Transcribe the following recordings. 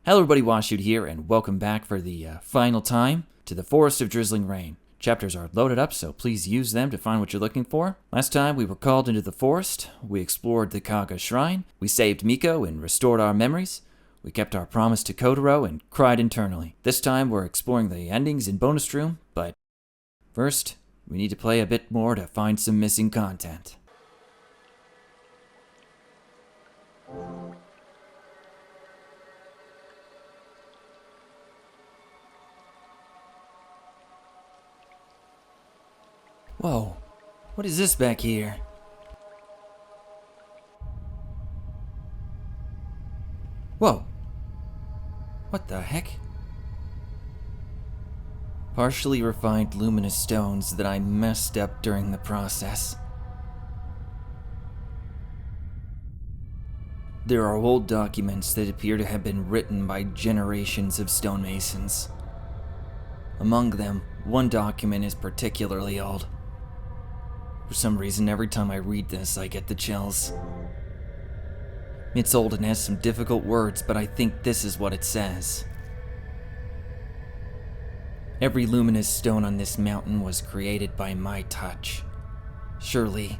Hello everybody, Washu here, and welcome back for the final time to the Forest of Drizzling Rain. Chapters are loaded up, so please use them to find what you're looking for. Last time we were called into the forest, we explored the Kaga shrine, we saved Miko and restored our memories, we kept our promise to Kotaro and cried internally. This time we're exploring the endings in bonus room, but first, we need to play a bit more to find some missing content. Whoa, what is this back here? Whoa, what the heck? Partially refined luminous stones that I messed up during the process. There are old documents that appear to have been written by generations of stonemasons. Among them, one document is particularly old. For some reason, every time I read this, I get the chills. It's old and has some difficult words, but I think this is what it says. Every luminous stone on this mountain was created by my touch. Surely,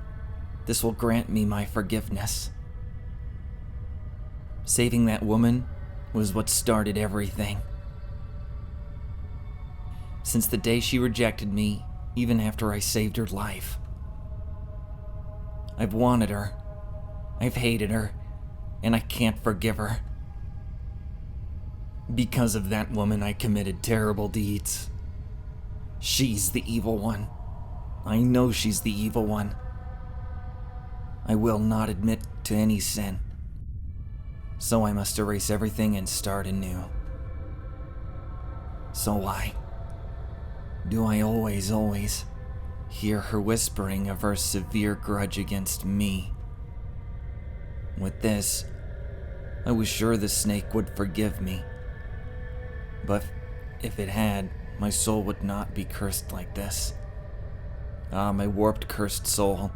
this will grant me my forgiveness. Saving that woman was what started everything. Since the day she rejected me, even after I saved her life. I've wanted her, I've hated her, and I can't forgive her. Because of that woman, I committed terrible deeds. She's the evil one. I know she's the evil one. I will not admit to any sin. So I must erase everything and start anew. So why? Do I always hear her whispering of her severe grudge against me? With this, I was sure the snake would forgive me. But if it had, my soul would not be cursed like this. Ah, my warped, cursed soul.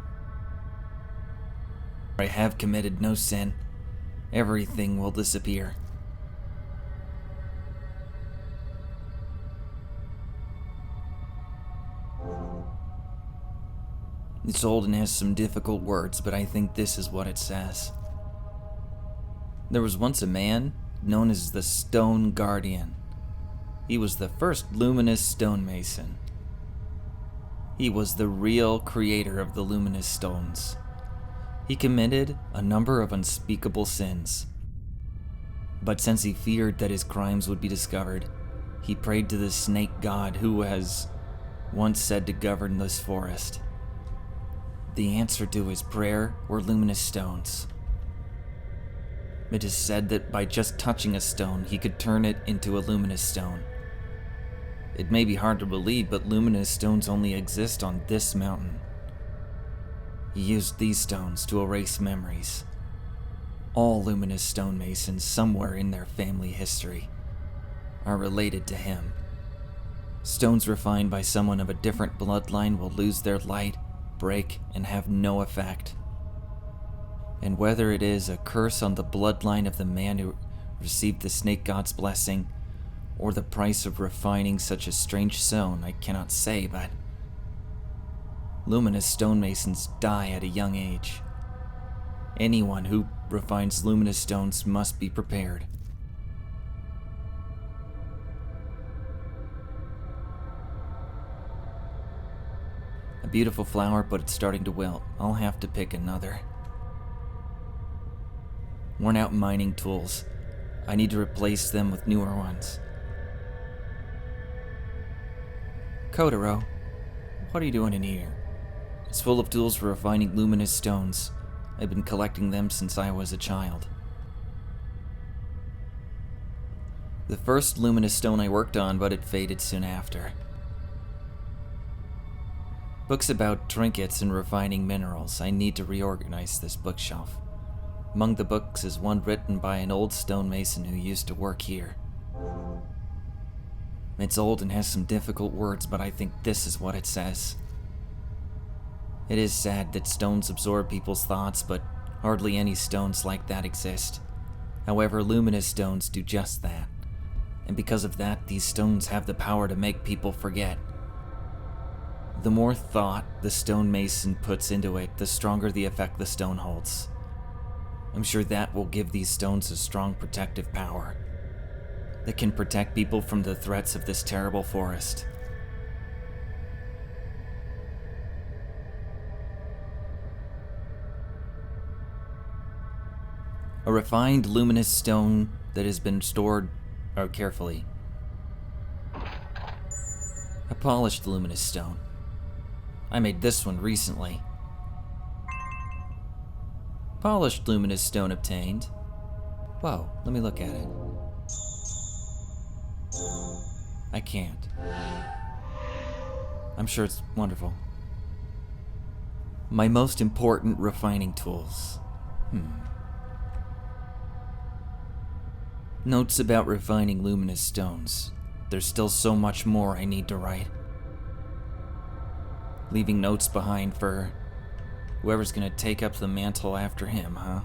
I have committed no sin. Everything will disappear. It's old and has some difficult words, but I think this is what it says. There was once a man known as the Stone Guardian. He was the first luminous stonemason. He was the real creator of the luminous stones. He committed a number of unspeakable sins. But since he feared that his crimes would be discovered, he prayed to the snake god who was once said to govern this forest. The answer to his prayer were luminous stones. It is said that by just touching a stone, he could turn it into a luminous stone. It may be hard to believe, but luminous stones only exist on this mountain. He used these stones to erase memories. All luminous stonemasons, somewhere in their family history, are related to him. Stones refined by someone of a different bloodline will lose their light, break, and have no effect. And whether it is a curse on the bloodline of the man who received the snake god's blessing, or the price of refining such a strange stone, I cannot say, but luminous stonemasons die at a young age. Anyone who refines luminous stones must be prepared. A beautiful flower, but it's starting to wilt. I'll have to pick another. Worn out mining tools. I need to replace them with newer ones. Kotaro, what are you doing in here? It's full of tools for refining luminous stones. I've been collecting them since I was a child. The first luminous stone I worked on, but it faded soon after. Books about trinkets and refining minerals. I need to reorganize this bookshelf. Among the books is one written by an old stonemason who used to work here. It's old and has some difficult words, but I think this is what it says. It is sad that stones absorb people's thoughts, but hardly any stones like that exist. However, luminous stones do just that. And because of that, these stones have the power to make people forget. The more thought the stonemason puts into it, the stronger the effect the stone holds. I'm sure that will give these stones a strong protective power that can protect people from the threats of this terrible forest. A refined luminous stone that has been stored carefully. A polished luminous stone. I made this one recently. Polished luminous stone obtained. Whoa, let me look at it. I can't. I'm sure it's wonderful. My most important refining tools. Notes about refining luminous stones. There's still so much more I need to write. Leaving notes behind for whoever's gonna take up the mantle after him, huh?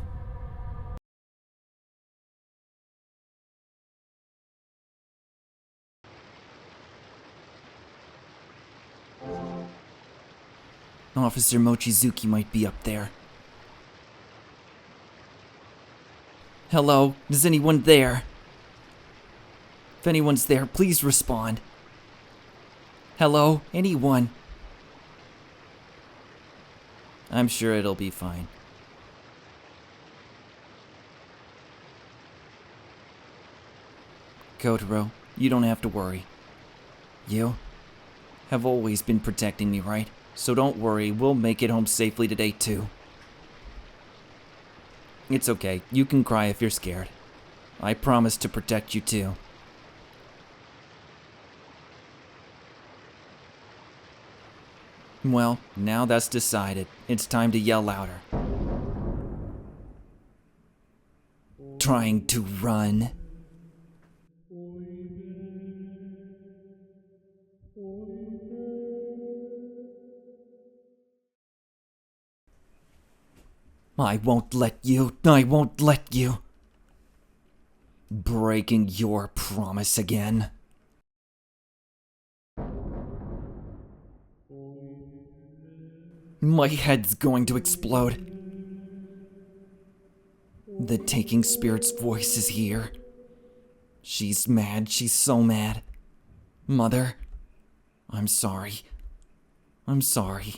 Officer Mochizuki might be up there. Hello, is anyone there? If anyone's there, please respond. Hello, anyone? I'm sure it'll be fine. Kotaro, you don't have to worry. You have always been protecting me, right? So don't worry, we'll make it home safely today too. It's okay, you can cry if you're scared. I promise to protect you too. Well, now that's decided, it's time to yell louder. Trying to run. I won't let you. I won't let you. Breaking your promise again. My head's going to explode. The taking spirit's voice is here. She's mad. She's so mad. Mother, I'm sorry. I'm sorry.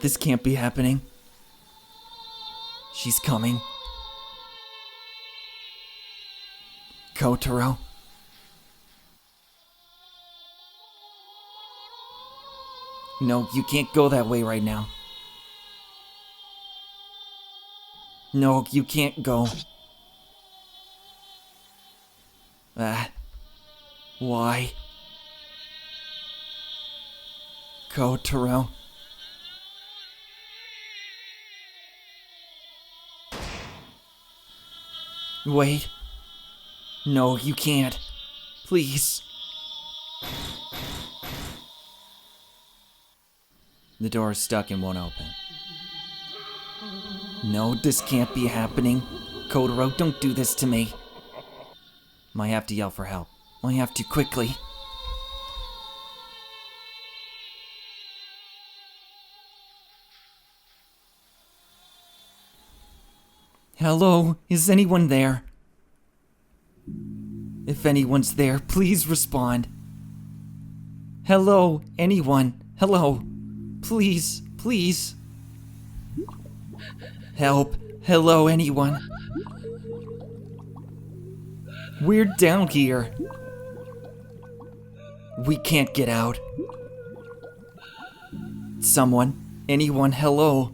This can't be happening. She's coming. Kotaro. No, you can't go that way right now. No, you can't go. Why? Kotaro. Wait. No, you can't. Please. The door is stuck and won't open. No, this can't be happening. Kotaro, don't do this to me. I have to yell for help. I have to quickly. Hello, is anyone there? If anyone's there, please respond. Hello, anyone. Hello. Please, please. Help. Hello, anyone. We're down here. We can't get out. Someone. Anyone, hello.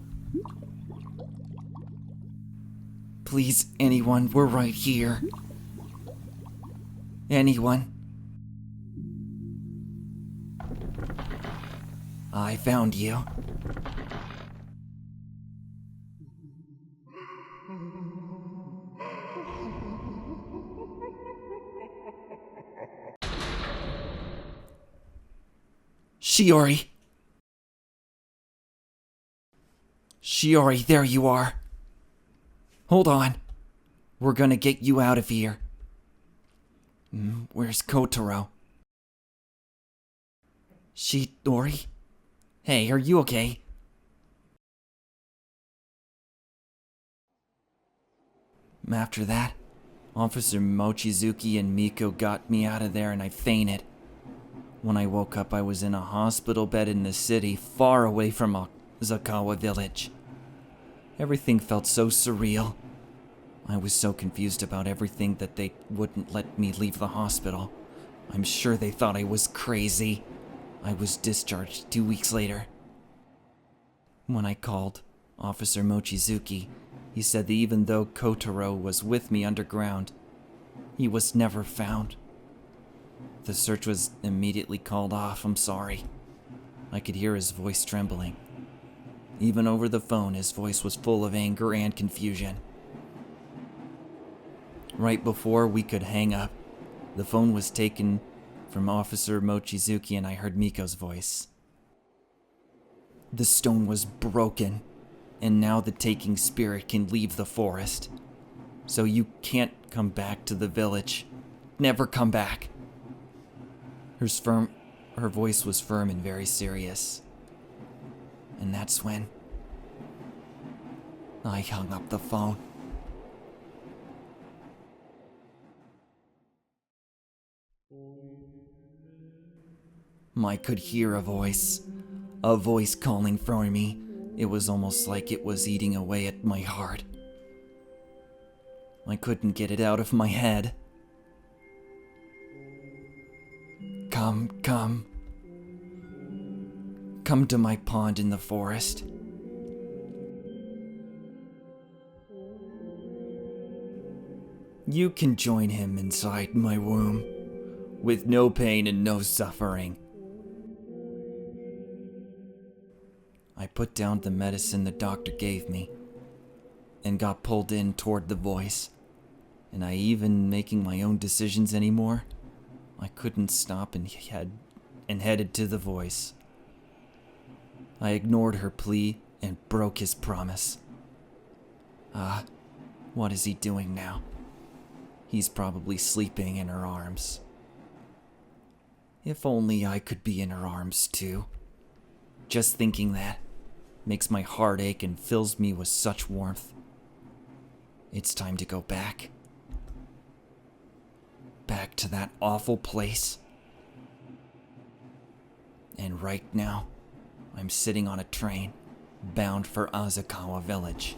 Please, anyone, we're right here. Anyone? I found you. Shiori! Shiori, there you are. Hold on. We're gonna get you out of here. Where's Kotaro? Shiori? Hey, are you okay? After that, Officer Mochizuki and Miko got me out of there and I fainted. When I woke up, I was in a hospital bed in the city, far away from Zakawa village. Everything felt so surreal. I was so confused about everything that they wouldn't let me leave the hospital. I'm sure they thought I was crazy. I was discharged 2 weeks later. When I called Officer Mochizuki, he said that even though Kotaro was with me underground, he was never found. The search was immediately called off. I'm sorry. I could hear his voice trembling. Even over the phone, his voice was full of anger and confusion. Right before we could hang up, the phone was taken from Officer Mochizuki and I heard Miko's voice. The stone was broken, and now the taking spirit can leave the forest. So you can't come back to the village. Never come back. Her voice was firm and very serious. And that's when I hung up the phone. I could hear a voice calling for me. It was almost like it was eating away at my heart. I couldn't get it out of my head. Come to my pond in the forest. You can join him inside my womb, with no pain and no suffering. I put down the medicine the doctor gave me, and got pulled in toward the voice. And I even making my own decisions anymore? I couldn't stop and headed to the voice. I ignored her plea and broke his promise. What is he doing now? He's probably sleeping in her arms. If only I could be in her arms too. Just thinking that makes my heart ache and fills me with such warmth. It's time to go back. Back to that awful place. And right now, I'm sitting on a train, bound for Azakawa village.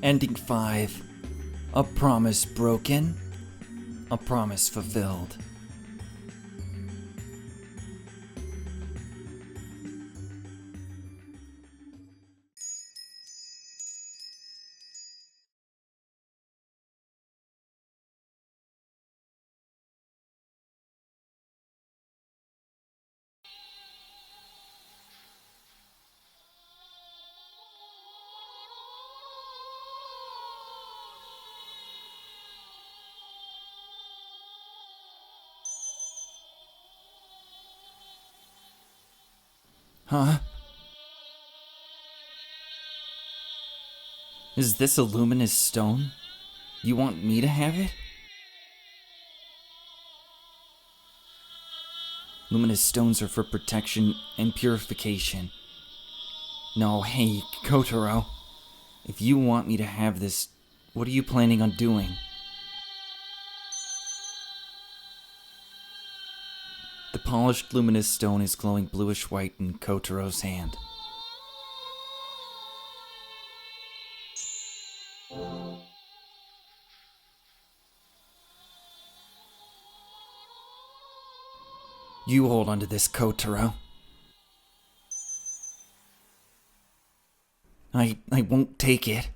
Ending 5. A promise broken, a promise fulfilled. Huh? Is this a luminous stone? You want me to have it? Luminous stones are for protection and purification. No, hey, Kotaro. If you want me to have this, what are you planning on doing? The polished luminous stone is glowing bluish white in Kotaro's hand. You hold on to this, Kotaro. I won't take it.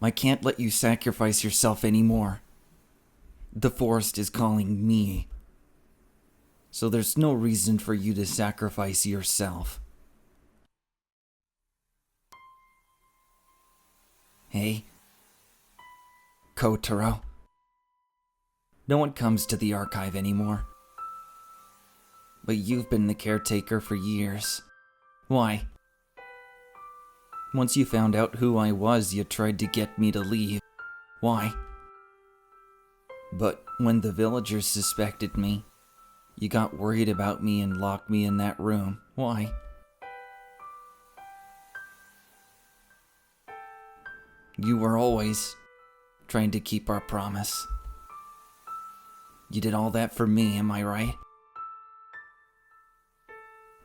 I can't let you sacrifice yourself anymore. The forest is calling me. So there's no reason for you to sacrifice yourself. Hey, Kotaro. No one comes to the archive anymore. But you've been the caretaker for years. Why? Once you found out who I was, you tried to get me to leave. Why? But when the villagers suspected me, you got worried about me and locked me in that room. Why? You were always trying to keep our promise. You did all that for me, am I right?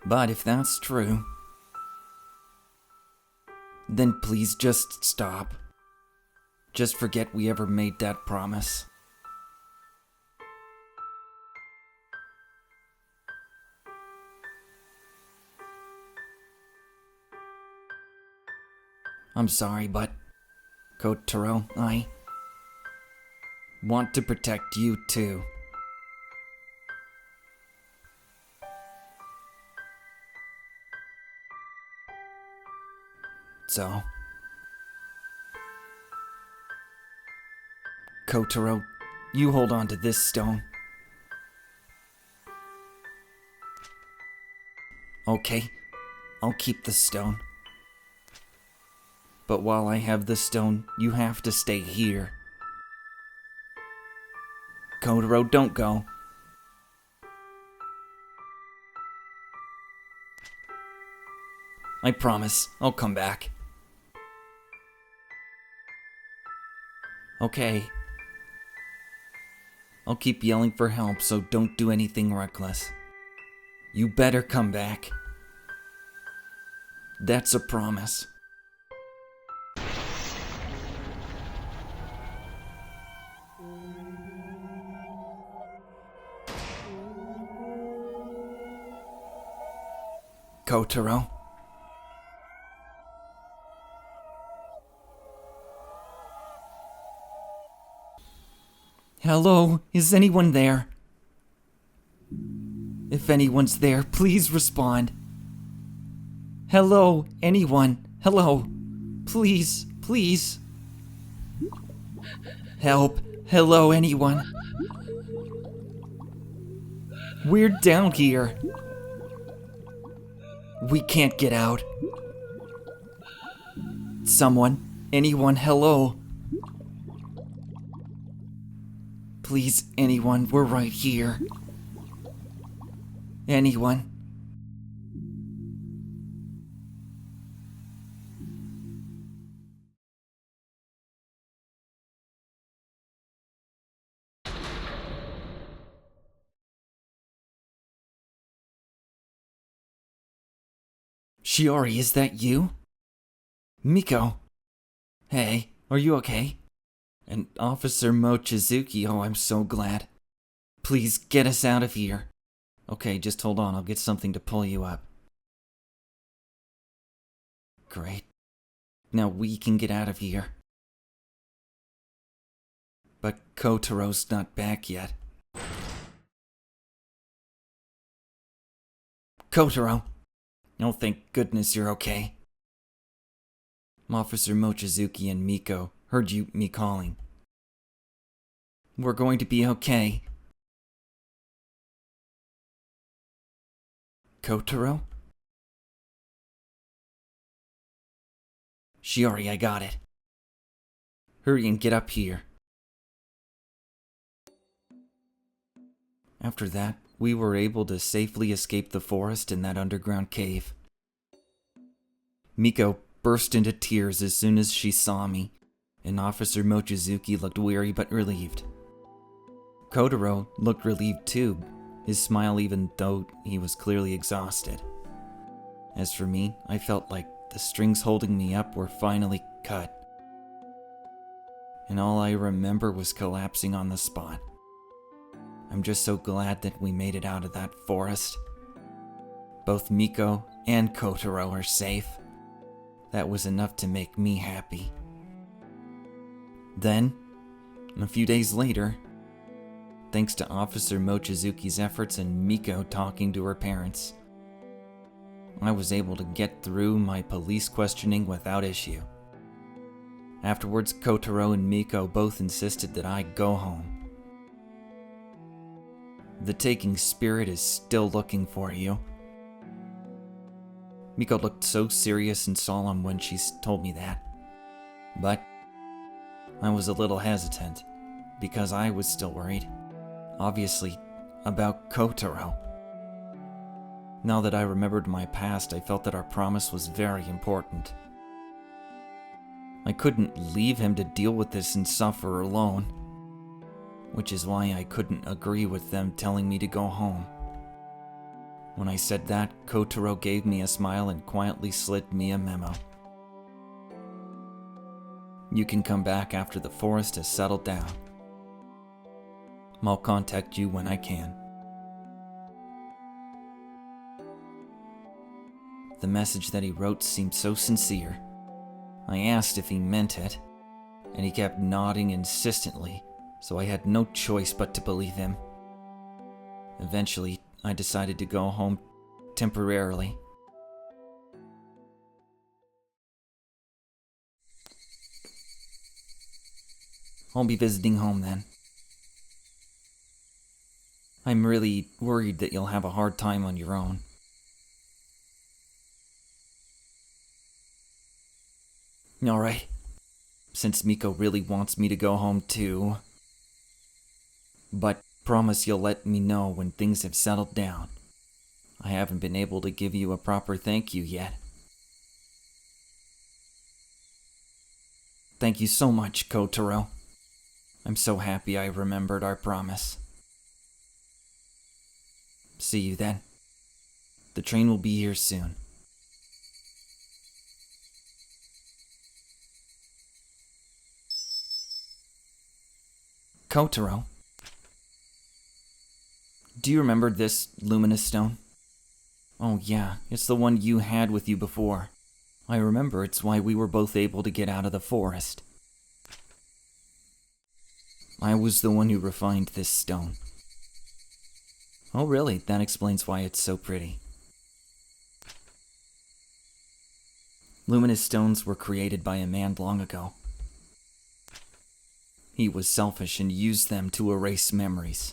But if that's true, then please just stop. Just forget we ever made that promise. I'm sorry, but Kotaro, I want to protect you too. So, Kotaro, you hold on to this stone. Okay, I'll keep the stone. But while I have the stone, you have to stay here. Kotaro, don't go. I promise, I'll come back. Okay. I'll keep yelling for help, so don't do anything reckless. You better come back. That's a promise. Kotaro? Hello, is anyone there? If anyone's there, please respond. Hello, anyone. Hello. Please, please. Help. Hello, anyone. We're down here. We can't get out. Someone, anyone, hello. Please, anyone, we're right here. Anyone. Shiori, is that you? Miko. Hey, are you okay? And Officer Mochizuki, oh, I'm so glad. Please, get us out of here. Okay, just hold on, I'll get something to pull you up. Great. Now we can get out of here. But Kotaro's not back yet. Kotaro! Oh, thank goodness you're okay. Officer Mochizuki and Miko heard me calling. We're going to be okay. Kotaro? Shiori, I got it. Hurry and get up here. After that, we were able to safely escape the forest in that underground cave. Miko burst into tears as soon as she saw me, and Officer Mochizuki looked weary but relieved. Kotaro looked relieved too, his smile even though he was clearly exhausted. As for me, I felt like the strings holding me up were finally cut, and all I remember was collapsing on the spot. I'm just so glad that we made it out of that forest. Both Miko and Kotaro are safe. That was enough to make me happy. Then, a few days later, thanks to Officer Mochizuki's efforts and Miko talking to her parents, I was able to get through my police questioning without issue. Afterwards, Kotaro and Miko both insisted that I go home. The taking spirit is still looking for you. Miko looked so serious and solemn when she told me that. But I was a little hesitant, because I was still worried, obviously, about Kotaro. Now that I remembered my past, I felt that our promise was very important. I couldn't leave him to deal with this and suffer alone, which is why I couldn't agree with them telling me to go home. When I said that, Kotaro gave me a smile and quietly slid me a memo. You can come back after the forest has settled down. I'll contact you when I can. The message that he wrote seemed so sincere. I asked if he meant it, and he kept nodding insistently, so I had no choice but to believe him. Eventually, I decided to go home temporarily. I'll be visiting home then. I'm really worried that you'll have a hard time on your own. Alright, since Miko really wants me to go home too. But promise you'll let me know when things have settled down. I haven't been able to give you a proper thank you yet. Thank you so much, Kotaro. I'm so happy I remembered our promise. See you then. The train will be here soon. Kotaro, do you remember this luminous stone? Oh yeah, it's the one you had with you before. I remember it's why we were both able to get out of the forest. I was the one who refined this stone. Oh really? That explains why it's so pretty. Luminous stones were created by a man long ago. He was selfish and used them to erase memories.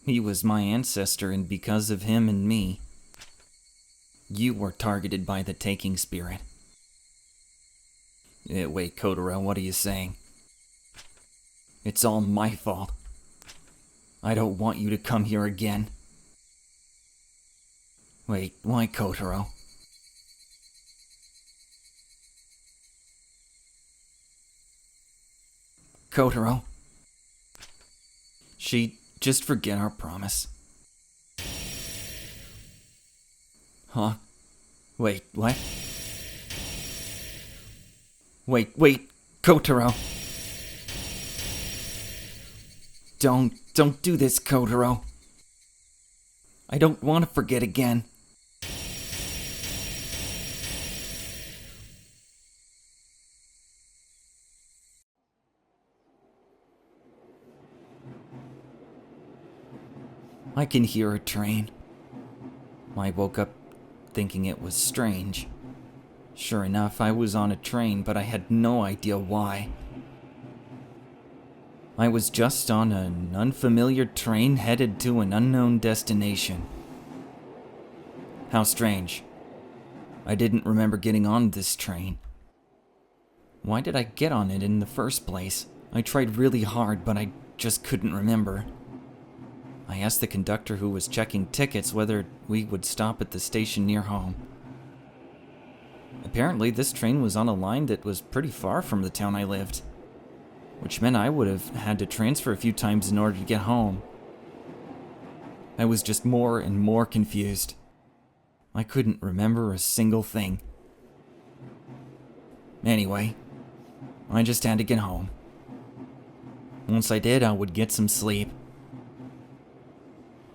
He was my ancestor, and because of him and me, you were targeted by the taking spirit. Wait, Kotaro, what are you saying? It's all my fault. I don't want you to come here again. Wait, why Kotaro? Kotaro. Just forget our promise. Huh? Wait, what? Wait, Kotaro. Don't do this, Kotaro. I don't want to forget again. I can hear a train. I woke up thinking it was strange. Sure enough, I was on a train, but I had no idea why. I was just on an unfamiliar train headed to an unknown destination. How strange. I didn't remember getting on this train. Why did I get on it in the first place? I tried really hard, but I just couldn't remember. I asked the conductor who was checking tickets whether we would stop at the station near home. Apparently, this train was on a line that was pretty far from the town I lived, which meant I would have had to transfer a few times in order to get home. I was just more and more confused. I couldn't remember a single thing. Anyway, I just had to get home. Once I did, I would get some sleep.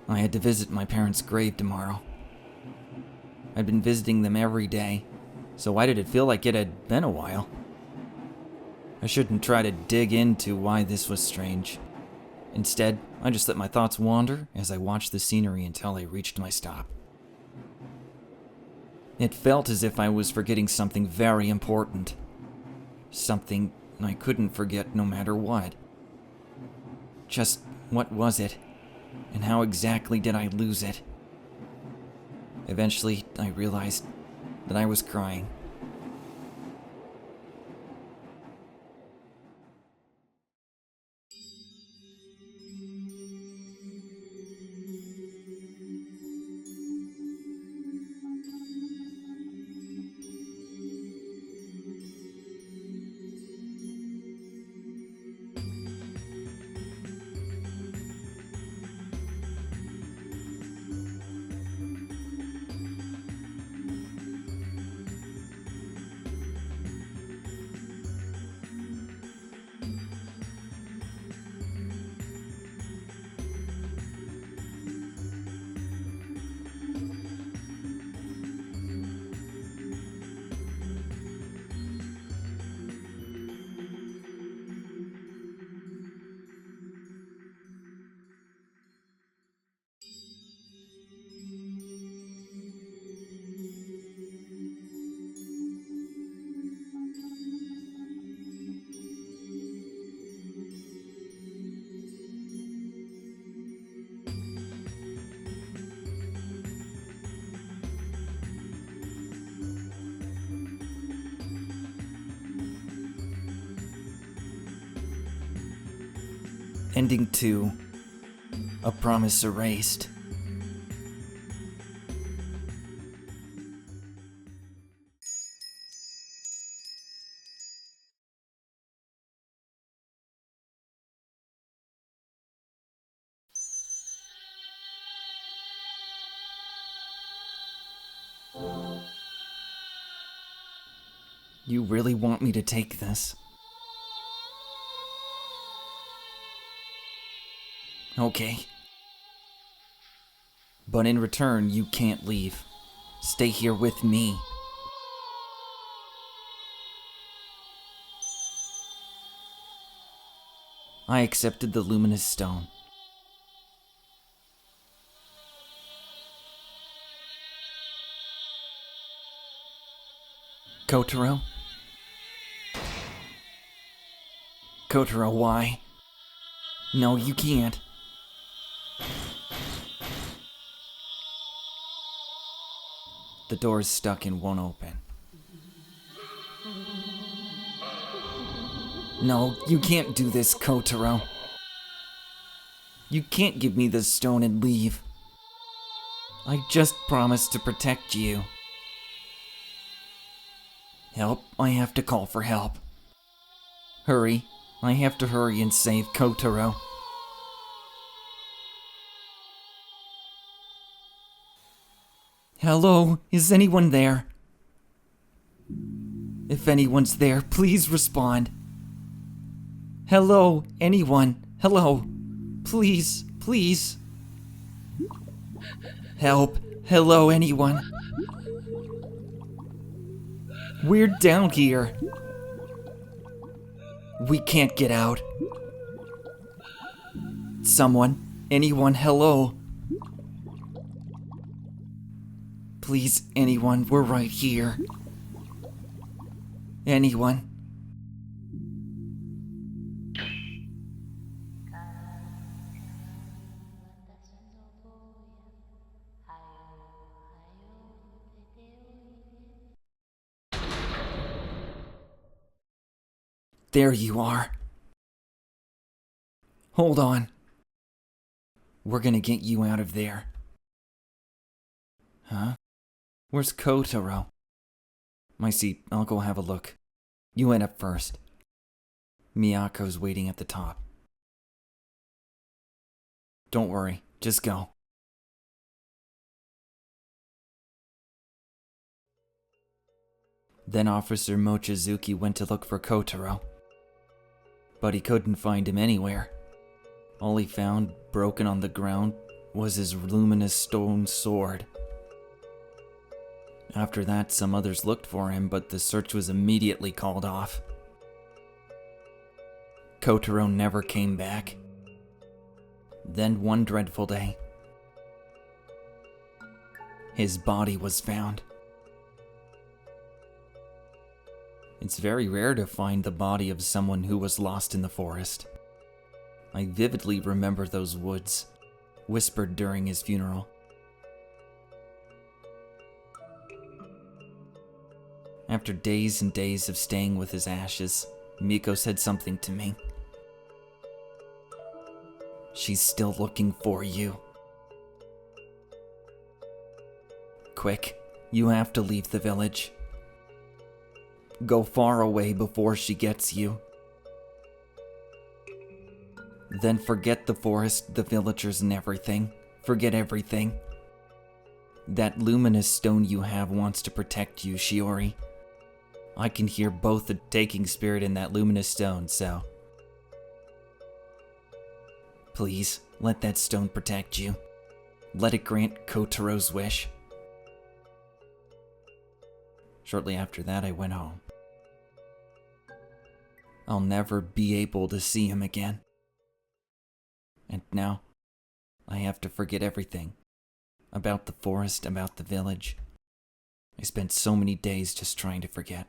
I had to visit my parents' grave tomorrow. I'd been visiting them every day, so why did it feel like it had been a while? I shouldn't try to dig into why this was strange. Instead, I just let my thoughts wander as I watched the scenery until I reached my stop. It felt as if I was forgetting something very important. Something I couldn't forget no matter what. Just what was it? And how exactly did I lose it? Eventually, I realized that I was crying. Ending 2. A Promise Erased. You really want me to take this? Okay. But in return, you can't leave. Stay here with me. I accepted the luminous stone. Kotaro? Kotaro, why? No, you can't. The door is stuck and won't open. No, you can't do this, Kotaro. You can't give me this stone and leave. I just promised to protect you. Help, I have to call for help. Hurry, I have to hurry and save Kotaro. Hello, is anyone there? If anyone's there, please respond. Hello, anyone. Hello. Please, please. Help. Hello, anyone. We're down here. We can't get out. Someone, anyone, hello. Please, anyone, we're right here. Anyone. There you are. Hold on. We're gonna get you out of there. Huh? Where's Kotaro? I see, I'll go have a look. You went up first. Miyako's waiting at the top. Don't worry, just go. Then Officer Mochizuki went to look for Kotaro. But he couldn't find him anywhere. All he found, broken on the ground, was his luminous stone sword. After that, some others looked for him, but the search was immediately called off. Kotaro never came back. Then one dreadful day, his body was found. It's very rare to find the body of someone who was lost in the forest. I vividly remember those woods, whispered during his funeral. After days and days of staying with his ashes, Miko said something to me. She's still looking for you. Quick, you have to leave the village. Go far away before she gets you. Then forget the forest, the villagers, and everything. Forget everything. That luminous stone you have wants to protect you, Shiori. I can hear both the taking spirit in that luminous stone, so... Please, let that stone protect you. Let it grant Kotaro's wish. Shortly after that, I went home. I'll never be able to see him again. And now, I have to forget everything. About the forest, about the village. I spent so many days just trying to forget.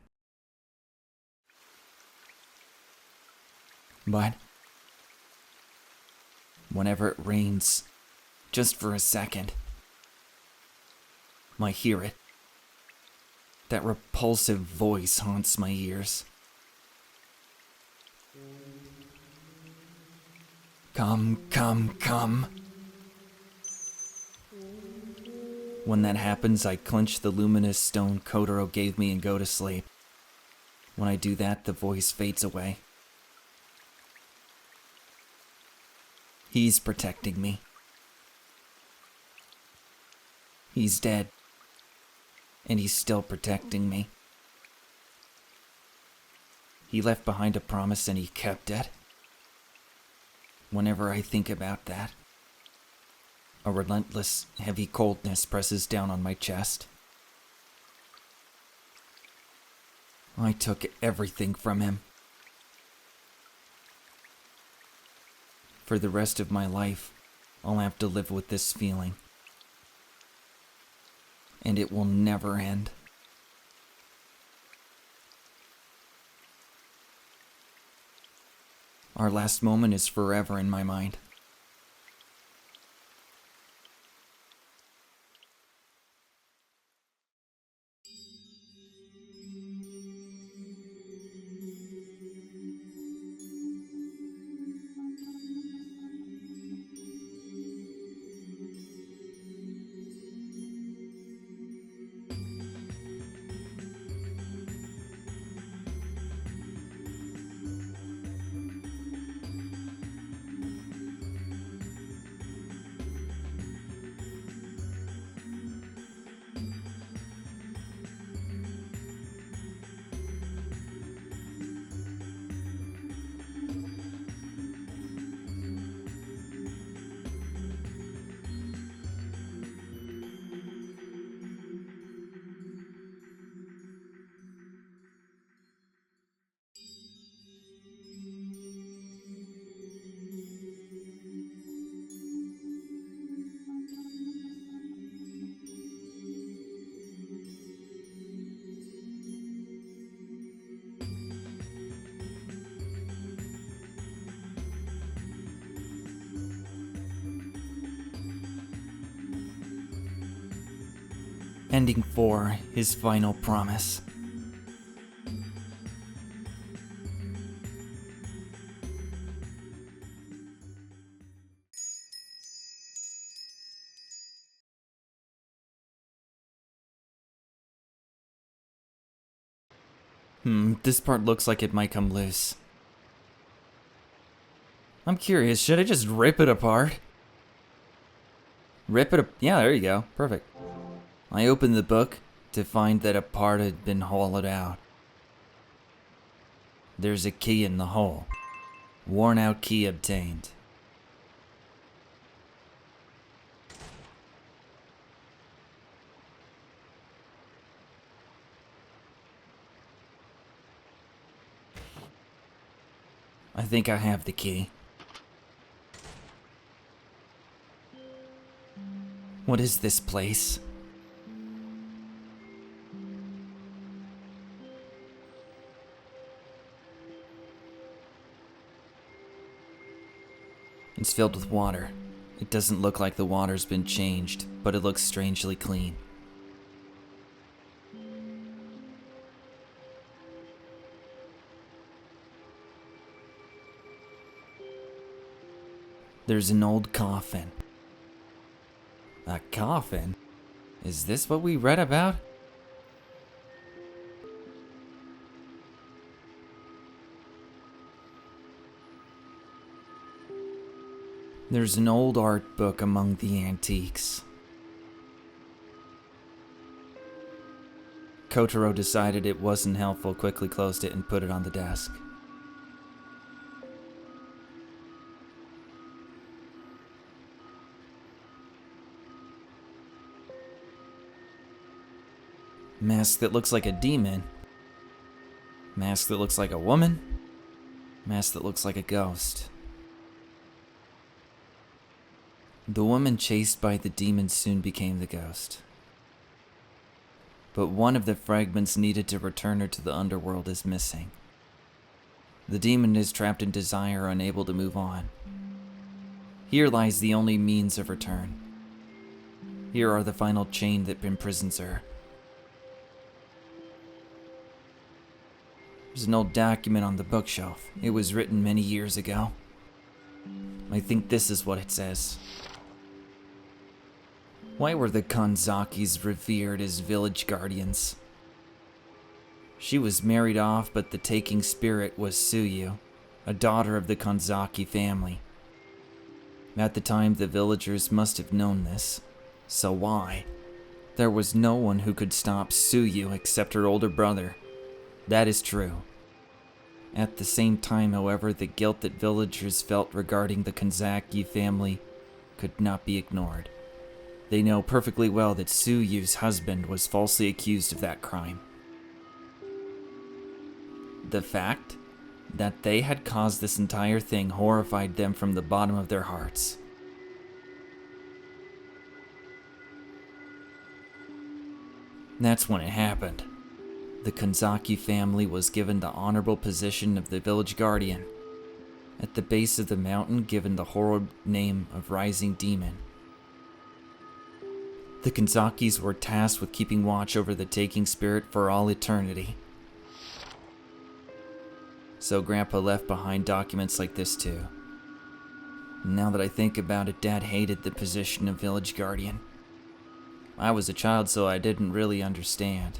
But whenever it rains, just for a second, I hear it. That repulsive voice haunts my ears. Come, come, come. When that happens, I clench the luminous stone Kotaro gave me and go to sleep. When I do that, the voice fades away. He's protecting me. He's dead. And he's still protecting me. He left behind a promise and he kept it. Whenever I think about that, a relentless, heavy coldness presses down on my chest. I took everything from him. For the rest of my life, I'll have to live with this feeling. And it will never end. Our last moment is forever in my mind. Ending 4, his final promise. This part looks like it might come loose. I'm curious, should I just rip it apart? Yeah, there you go. Perfect. I opened the book to find that a part had been hollowed out. There's a key in the hole. Worn out key obtained. I think I have the key. What is this place? It's filled with water. It doesn't look like the water's been changed, but it looks strangely clean. There's an old coffin. A coffin? Is this what we read about? There's an old art book among the antiques. Kotaro decided it wasn't helpful, quickly closed it and put it on the desk. Mask that looks like a demon. Mask that looks like a woman. Mask that looks like a ghost. The woman chased by the demon soon became the ghost. But one of the fragments needed to return her to the underworld is missing. The demon is trapped in desire, unable to move on. Here lies the only means of return. Here are the final chain that imprisons her. There's an old document on the bookshelf. It was written many years ago. I think this is what it says. Why were the Kanzakis revered as village guardians? She was married off, but the taking spirit was Tsuyu, a daughter of the Kanzaki family. At the time, the villagers must have known this. So why? There was no one who could stop Tsuyu except her older brother. That is true. At the same time, however, the guilt that villagers felt regarding the Kanzaki family could not be ignored. They know perfectly well that Tsuyu's husband was falsely accused of that crime. The fact that they had caused this entire thing horrified them from the bottom of their hearts. That's when it happened. The Kanzaki family was given the honorable position of the village guardian. At the base of the mountain, given the horrid name of Rising Demon. The Kanzakis were tasked with keeping watch over the taking spirit for all eternity. So Grandpa left behind documents like this too. Now that I think about it, Dad hated the position of village guardian. I was a child, so I didn't really understand.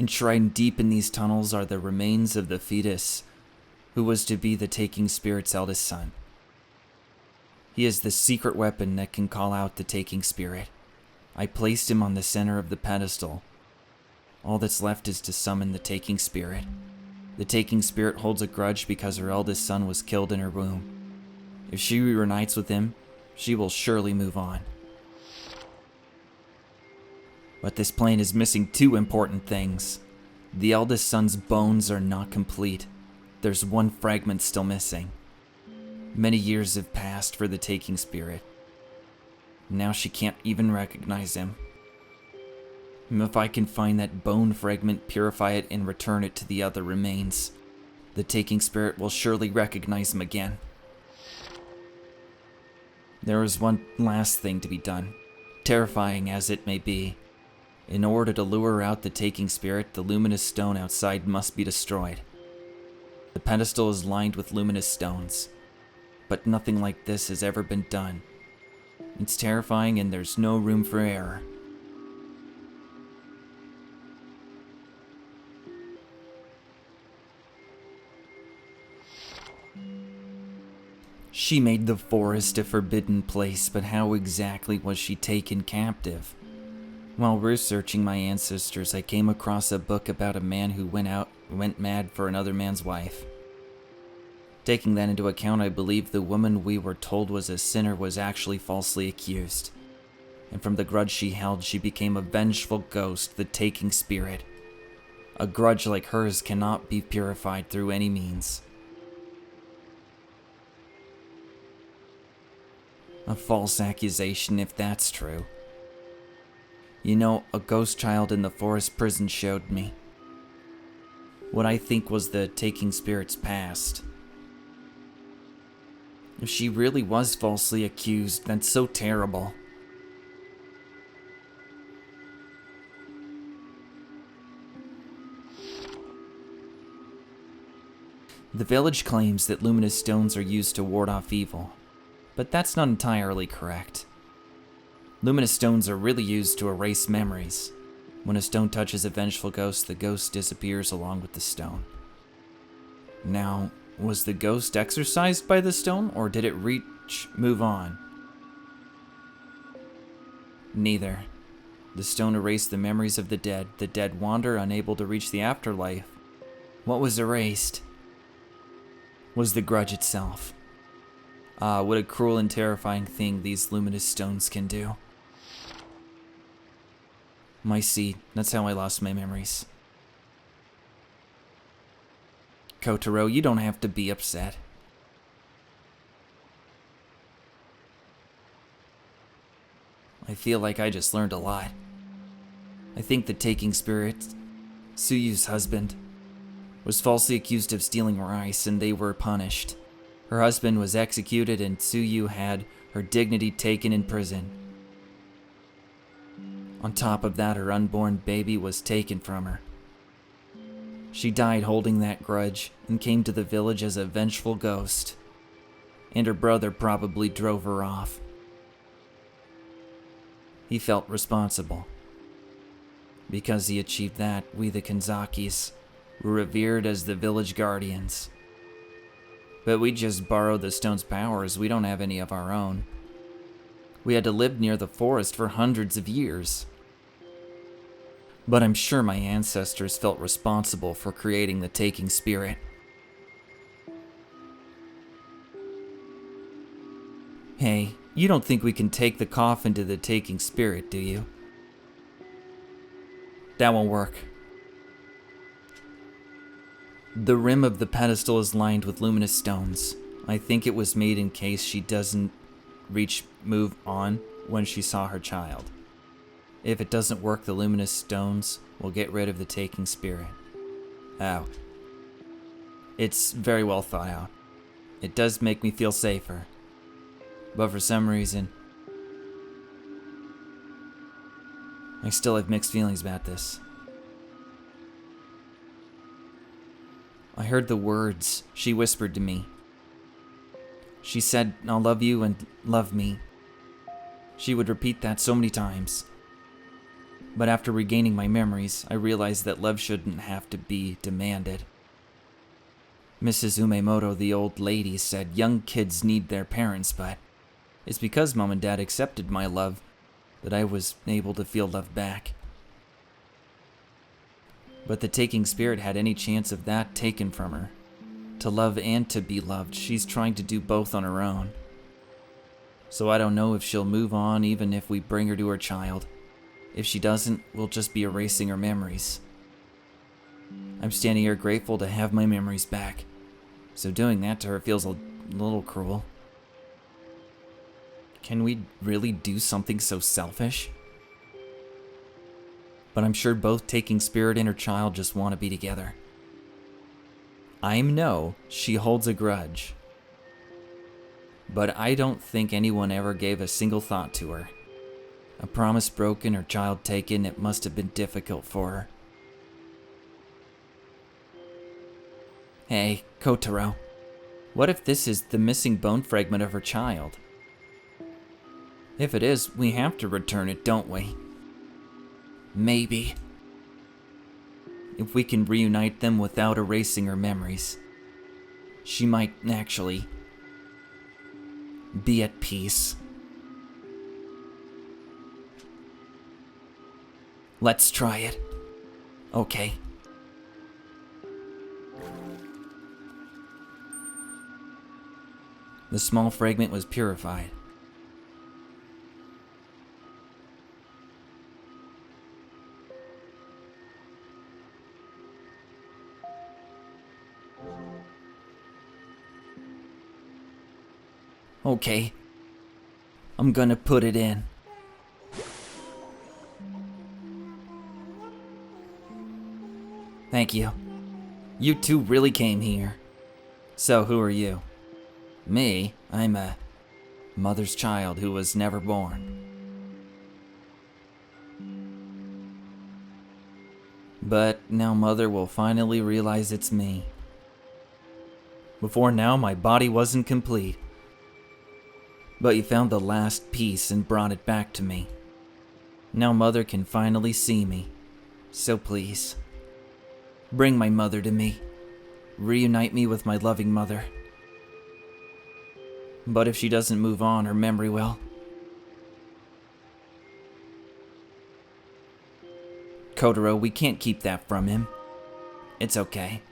Enshrined deep in these tunnels are the remains of the fetus who was to be the taking spirit's eldest son. He is the secret weapon that can call out the taking spirit. I placed him on the center of the pedestal. All that's left is to summon the taking spirit. The taking spirit holds a grudge because her eldest son was killed in her womb. If she reunites with him, she will surely move on. But this plane is missing two important things. The eldest son's bones are not complete. There's one fragment still missing. Many years have passed for the taking spirit. Now she can't even recognize him. If I can find that bone fragment, purify it, and return it to the other remains, the taking spirit will surely recognize him again. There is one last thing to be done, terrifying as it may be. In order to lure out the taking spirit, the luminous stone outside must be destroyed. The pedestal is lined with luminous stones. but nothing like this has ever been done. It's terrifying and there's no room for error. She made the forest a forbidden place, but how exactly was she taken captive? While researching my ancestors, I came across a book about a man who went mad for another man's wife. Taking that into account, I believe the woman we were told was a sinner was actually falsely accused. And from the grudge she held, she became a vengeful ghost, the taking spirit. A grudge like hers cannot be purified through any means. A false accusation, if that's true. You know, a ghost child in the forest prison showed me what I think was the taking spirit's past. If she really was falsely accused, that's so terrible. The village claims that luminous stones are used to ward off evil, but that's not entirely correct. Luminous stones are really used to erase memories. When a stone touches a vengeful ghost, the ghost disappears along with the stone. Now, was the ghost exorcised by the stone, or did it move on? Neither. The stone erased the memories of the dead wander, unable to reach the afterlife. What was erased was the grudge itself. Ah, what a cruel and terrifying thing these luminous stones can do. My seed, that's how I lost my memories. Kotaro, you don't have to be upset. I feel like I just learned a lot. I think the taking spirit, Tsuyu's husband, was falsely accused of stealing rice and they were punished. Her husband was executed and Tsuyu had her dignity taken in prison. On top of that, her unborn baby was taken from her. She died holding that grudge and came to the village as a vengeful ghost. And her brother probably drove her off. He felt responsible. Because he achieved that, we the Kanzakis were revered as the village guardians. But we just borrowed the stone's powers, we don't have any of our own. We had to live near the forest for hundreds of years. But I'm sure my ancestors felt responsible for creating the taking spirit. Hey, you don't think we can take the coffin to the taking spirit, do you? That won't work. The rim of the pedestal is lined with luminous stones. I think it was made in case she doesn't move on when she saw her child. If it doesn't work, the luminous stones will get rid of the taking spirit. Oh. It's very well thought out. It does make me feel safer. But for some reason, I still have mixed feelings about this. I heard the words she whispered to me. She said, "I'll love you and love me." She would repeat that so many times. But after regaining my memories, I realized that love shouldn't have to be demanded. Mrs. Umemoto, the old lady, said young kids need their parents, but it's because Mom and Dad accepted my love that I was able to feel love back. But the taking spirit had any chance of that taken from her. To love and to be loved, she's trying to do both on her own. So I don't know if she'll move on even if we bring her to her child. If she doesn't, we'll just be erasing her memories. I'm standing here grateful to have my memories back. So doing that to her feels a little cruel. Can we really do something so selfish? But I'm sure both taking spirit and her child just want to be together. I know she holds a grudge. But I don't think anyone ever gave a single thought to her. A promise broken, her child taken, it must have been difficult for her. Hey, Kotaro. What if this is the missing bone fragment of her child? If it is, we have to return it, don't we? Maybe. If we can reunite them without erasing her memories, she might actually be at peace. Let's try it. Okay. The small fragment was purified. Okay. I'm gonna put it in. Thank you. You two really came here. So, who are you? Me? I'm a mother's child who was never born. But now Mother will finally realize it's me. Before now, my body wasn't complete. But you found the last piece and brought it back to me. Now Mother can finally see me. So please, bring my mother to me. Reunite me with my loving mother. But if she doesn't move on, her memory will. Kotaro, we can't keep that from him. It's okay.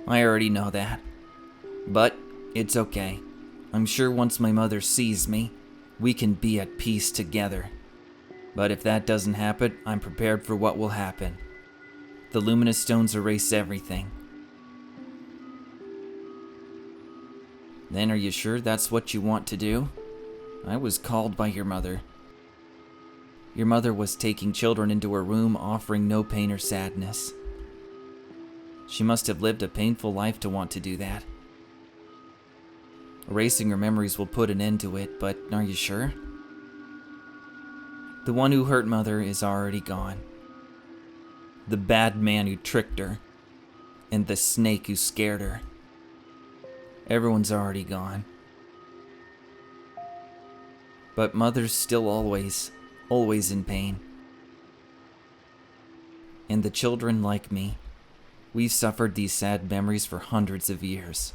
I already know that. But it's okay. I'm sure once my mother sees me, we can be at peace together. But if that doesn't happen, I'm prepared for what will happen. The luminous stones erase everything. Then are you sure that's what you want to do? I was called by your mother. Your mother was taking children into her room, offering no pain or sadness. She must have lived a painful life to want to do that. Erasing her memories will put an end to it, but are you sure? The one who hurt Mother is already gone. The bad man who tricked her, and the snake who scared her. Everyone's already gone. But Mother's still always in pain. And the children like me, we've suffered these sad memories for hundreds of years.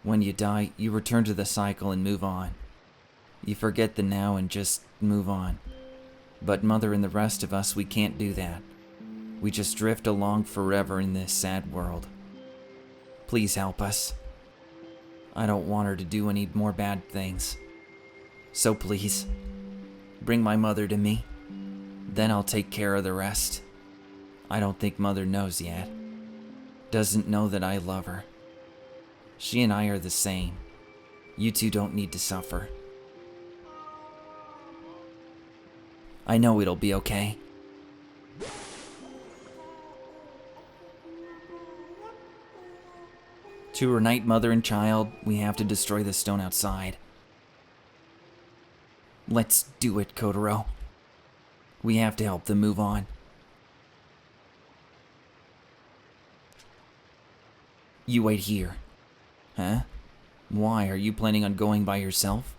When you die, you return to the cycle and move on. You forget the now and just move on. But Mother and the rest of us, we can't do that. We just drift along forever in this sad world. Please help us. I don't want her to do any more bad things. So please, bring my mother to me. Then I'll take care of the rest. I don't think Mother knows yet. Doesn't know that I love her. She and I are the same. You two don't need to suffer. I know it'll be okay. To reunite Mother and child, we have to destroy the stone outside. Let's do it, Kotaro. We have to help them move on. You wait here. Huh? Why, are you planning on going by yourself?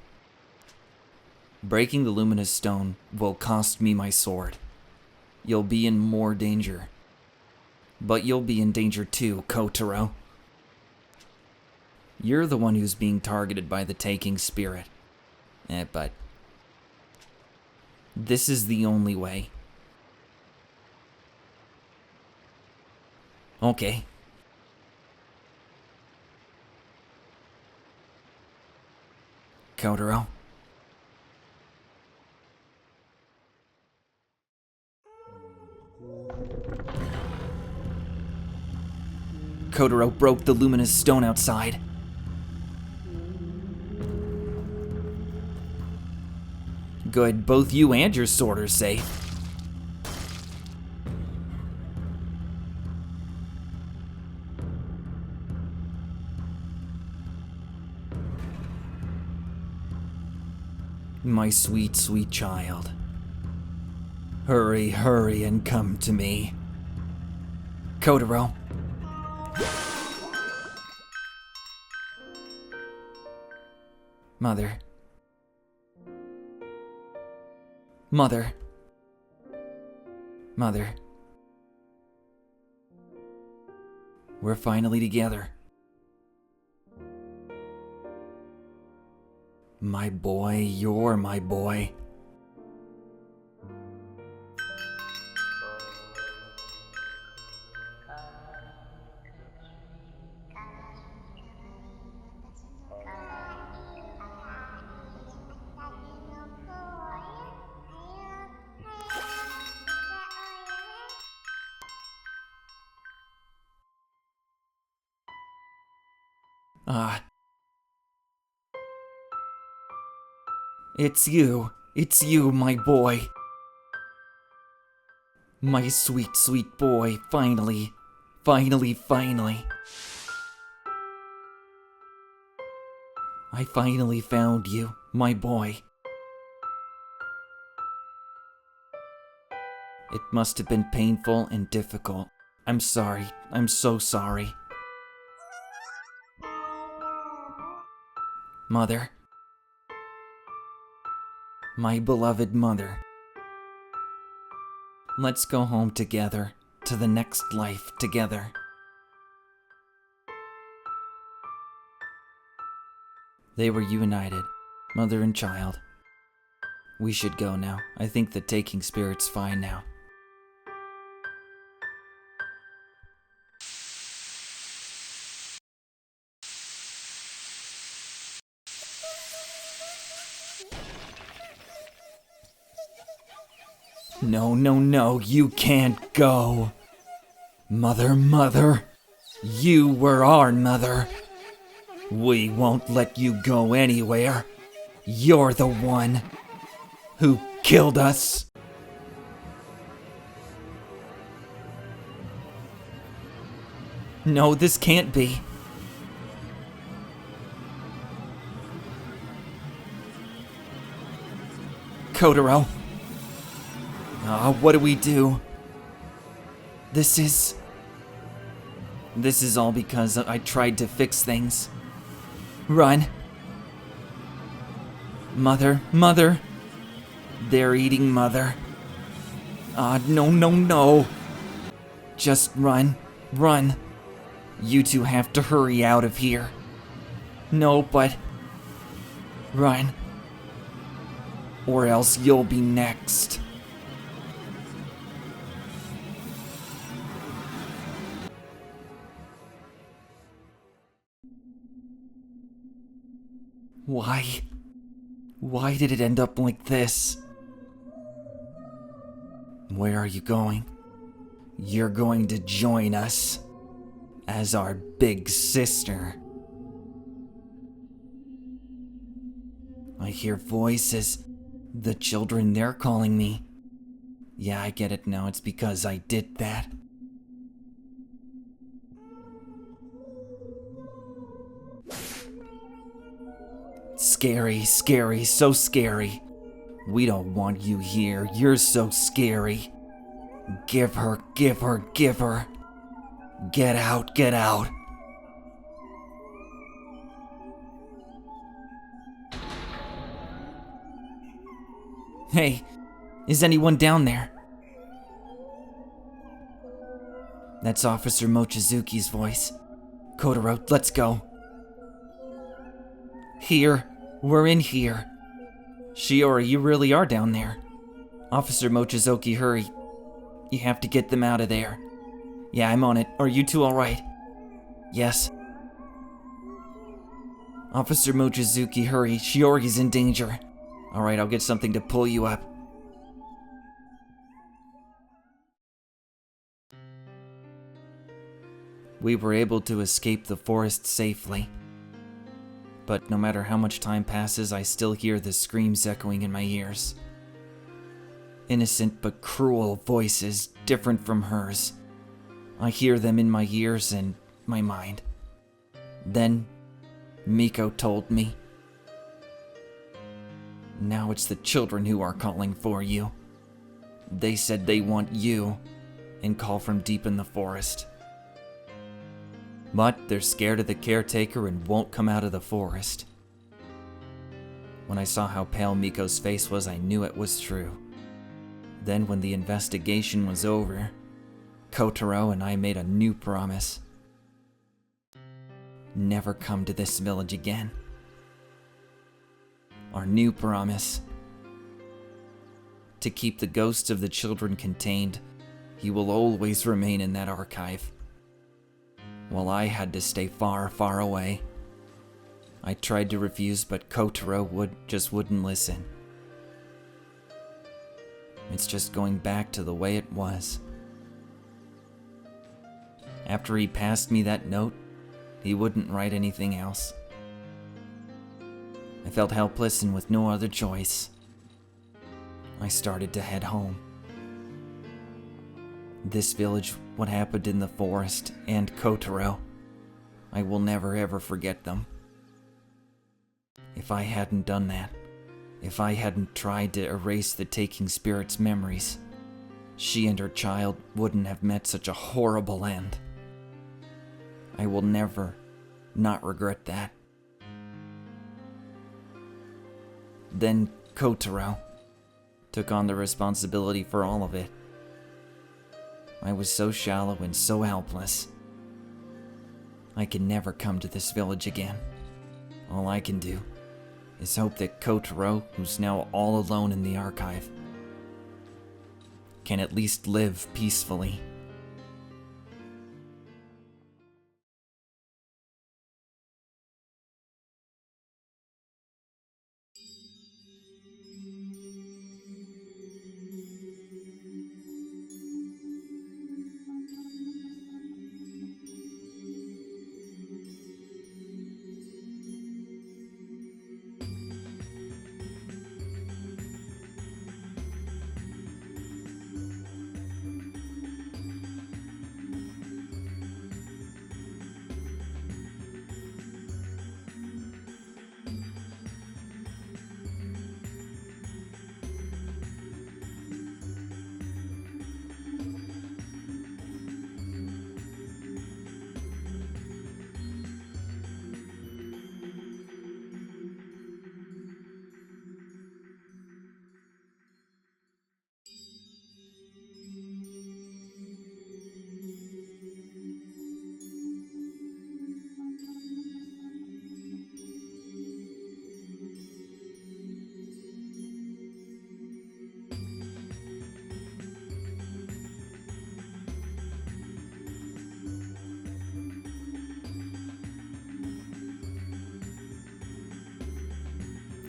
Breaking the luminous stone will cost me my sword. You'll be in more danger. But you'll be in danger too, Kotaro. You're the one who's being targeted by the taking spirit. But this is the only way. Okay. Kotaro. Kotaro broke the luminous stone outside. Good, both you and your sword are safe. My sweet, sweet child. Hurry, hurry and come to me. Kotaro. Mother. Mother. Mother. We're finally together. My boy, you're my boy. It's you, my boy. My sweet, sweet boy, finally. I finally found you, my boy. It must have been painful and difficult. I'm sorry, I'm so sorry. Mother. My beloved mother. Let's go home together, to the next life together. They were united, mother and child. We should go now. I think the taking spirit's fine now. No, you can't go. Mother, you were our mother. We won't let you go anywhere. You're the one who killed us. No, this can't be. Kotaro. What do we do? This is all because I tried to fix things. Run. Mother. They're eating Mother. No. Just run. You two have to hurry out of here. No, but... Run. Or else you'll be next. Why did it end up like this? Where are you going? You're going to join us as our big sister. I hear voices. The children, they're calling me. Yeah, I get it now. It's because I did that. Scary, so scary. We don't want you here. You're so scary. Give her. Get out. Hey, is anyone down there? That's Officer Mochizuki's voice. Kotaro, let's go. Here. We're in here. Shiori, you really are down there. Officer Mochizuki, hurry. You have to get them out of there. Yeah, I'm on it. Are you two alright? Yes. Officer Mochizuki, hurry. Shiori's in danger. Alright, I'll get something to pull you up. We were able to escape the forest safely. But no matter how much time passes, I still hear the screams echoing in my ears. Innocent but cruel voices, different from hers. I hear them in my ears and my mind. Then, Miko told me. Now it's the children who are calling for you. They said they want you, and call from deep in the forest. But they're scared of the caretaker and won't come out of the forest. When I saw how pale Miko's face was, I knew it was true. Then when the investigation was over, Kotaro and I made a new promise. Never come to this village again. Our new promise. To keep the ghosts of the children contained, he will always remain in that archive. While I had to stay far, far away. I tried to refuse, but Kotaro wouldn't listen. It's just going back to the way it was. After he passed me that note, he wouldn't write anything else. I felt helpless and with no other choice. I started to head home. This village, what happened in the forest, and Kotaro, I will never ever forget them. If I hadn't done that, if I hadn't tried to erase the taking spirit's memories, she and her child wouldn't have met such a horrible end. I will never not regret that. Then Kotaro took on the responsibility for all of it. I was so shallow and so helpless. I can never come to this village again. All I can do is hope that Kotaro, who's now all alone in the archive, can at least live peacefully.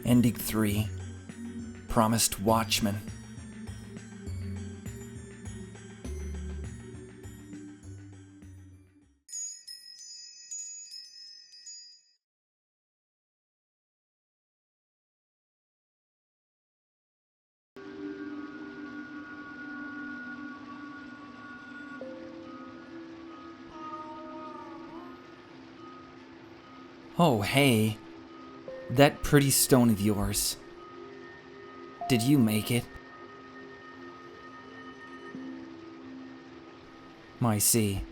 Ending 3. Promised Watchman. Oh, hey. That pretty stone of yours. Did you make it? I see.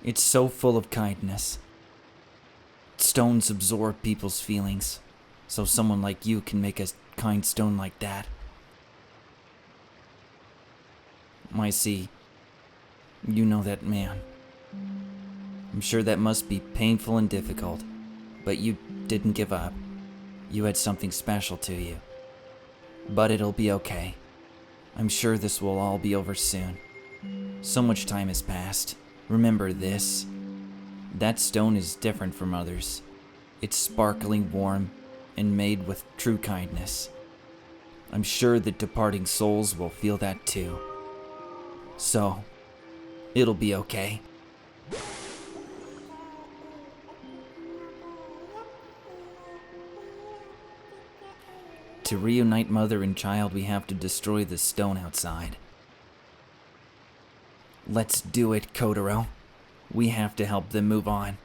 It's so full of kindness. Stones absorb people's feelings, so someone like you can make a kind stone like that. I see. You know that man. I'm sure that must be painful and difficult, but you didn't give up. You had something special to you. But it'll be okay. I'm sure this will all be over soon. So much time has passed. Remember this. That stone is different from others. It's sparkling warm and made with true kindness. I'm sure that departing souls will feel that too. So, it'll be okay. To reunite mother and child, we have to destroy the stone outside. Let's do it, Kotaro. We have to help them move on.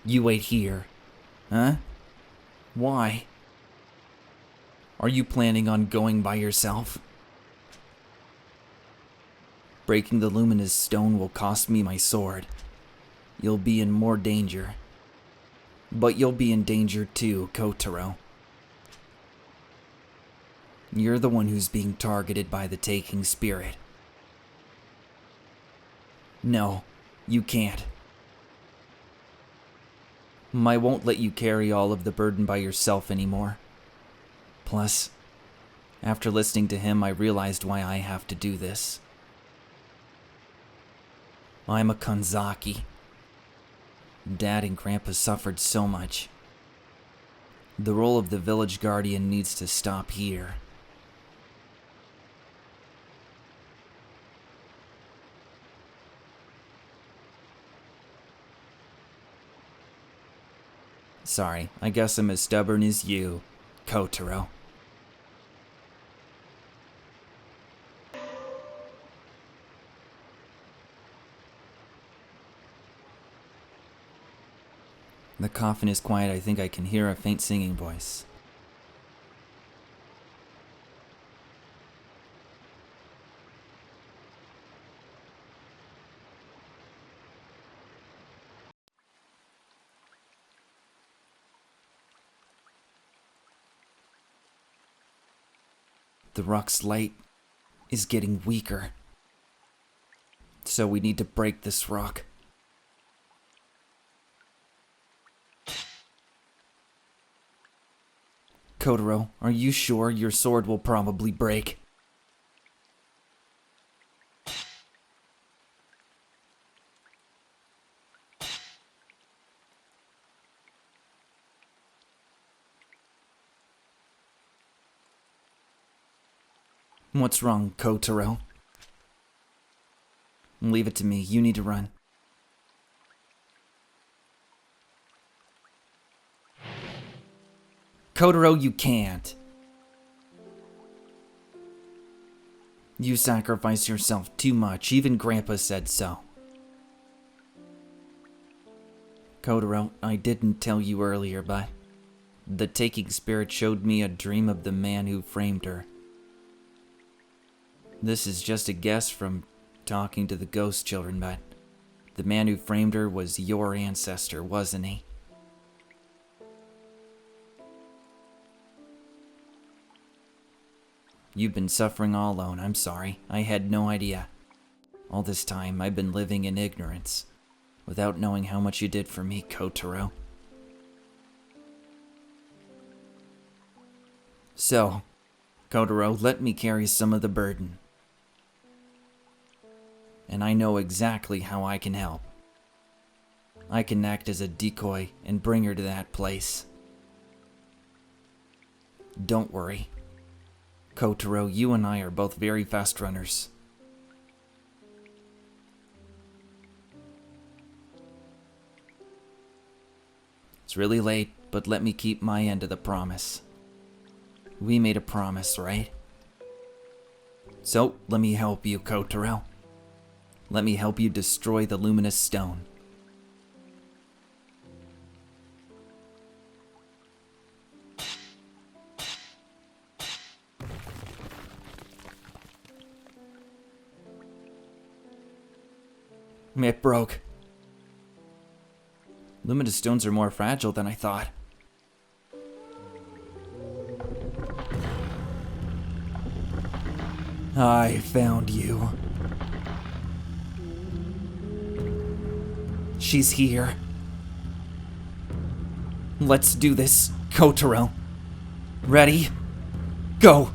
You wait here. Huh? Why? Are you planning on going by yourself? Breaking the luminous stone will cost me my sword. You'll be in more danger. But you'll be in danger too, Kotaro. You're the one who's being targeted by the taking spirit. No, you can't. I won't let you carry all of the burden by yourself anymore. Plus, after listening to him, I realized why I have to do this. I'm a Kanzaki. Dad and Grandpa suffered so much. The role of the village guardian needs to stop here. Sorry, I guess I'm as stubborn as you, Kotaro. The coffin is quiet. I think I can hear a faint singing voice. The rock's light is getting weaker. So we need to break this rock. Kotaro, are you sure your sword will probably break? What's wrong, Kotaro? Leave it to me. You need to run. Kotaro, you can't. You sacrifice yourself too much. Even Grandpa said so. Kotaro, I didn't tell you earlier, but the taking spirit showed me a dream of the man who framed her. This is just a guess from talking to the ghost children, but the man who framed her was your ancestor, wasn't he? You've been suffering all alone. I'm sorry. I had no idea. All this time, I've been living in ignorance, without knowing how much you did for me, Kotaro. So, Kotaro, let me carry some of the burden. And I know exactly how I can help. I can act as a decoy and bring her to that place. Don't worry. Kotaro, you and I are both very fast runners. It's really late, but let me keep my end of the promise. We made a promise, right? So, let me help you, Kotaro. Let me help you destroy the luminous stone. It broke. Luminous stones are more fragile than I thought. I found you. She's here. Let's do this, Kotaro. Ready? Go!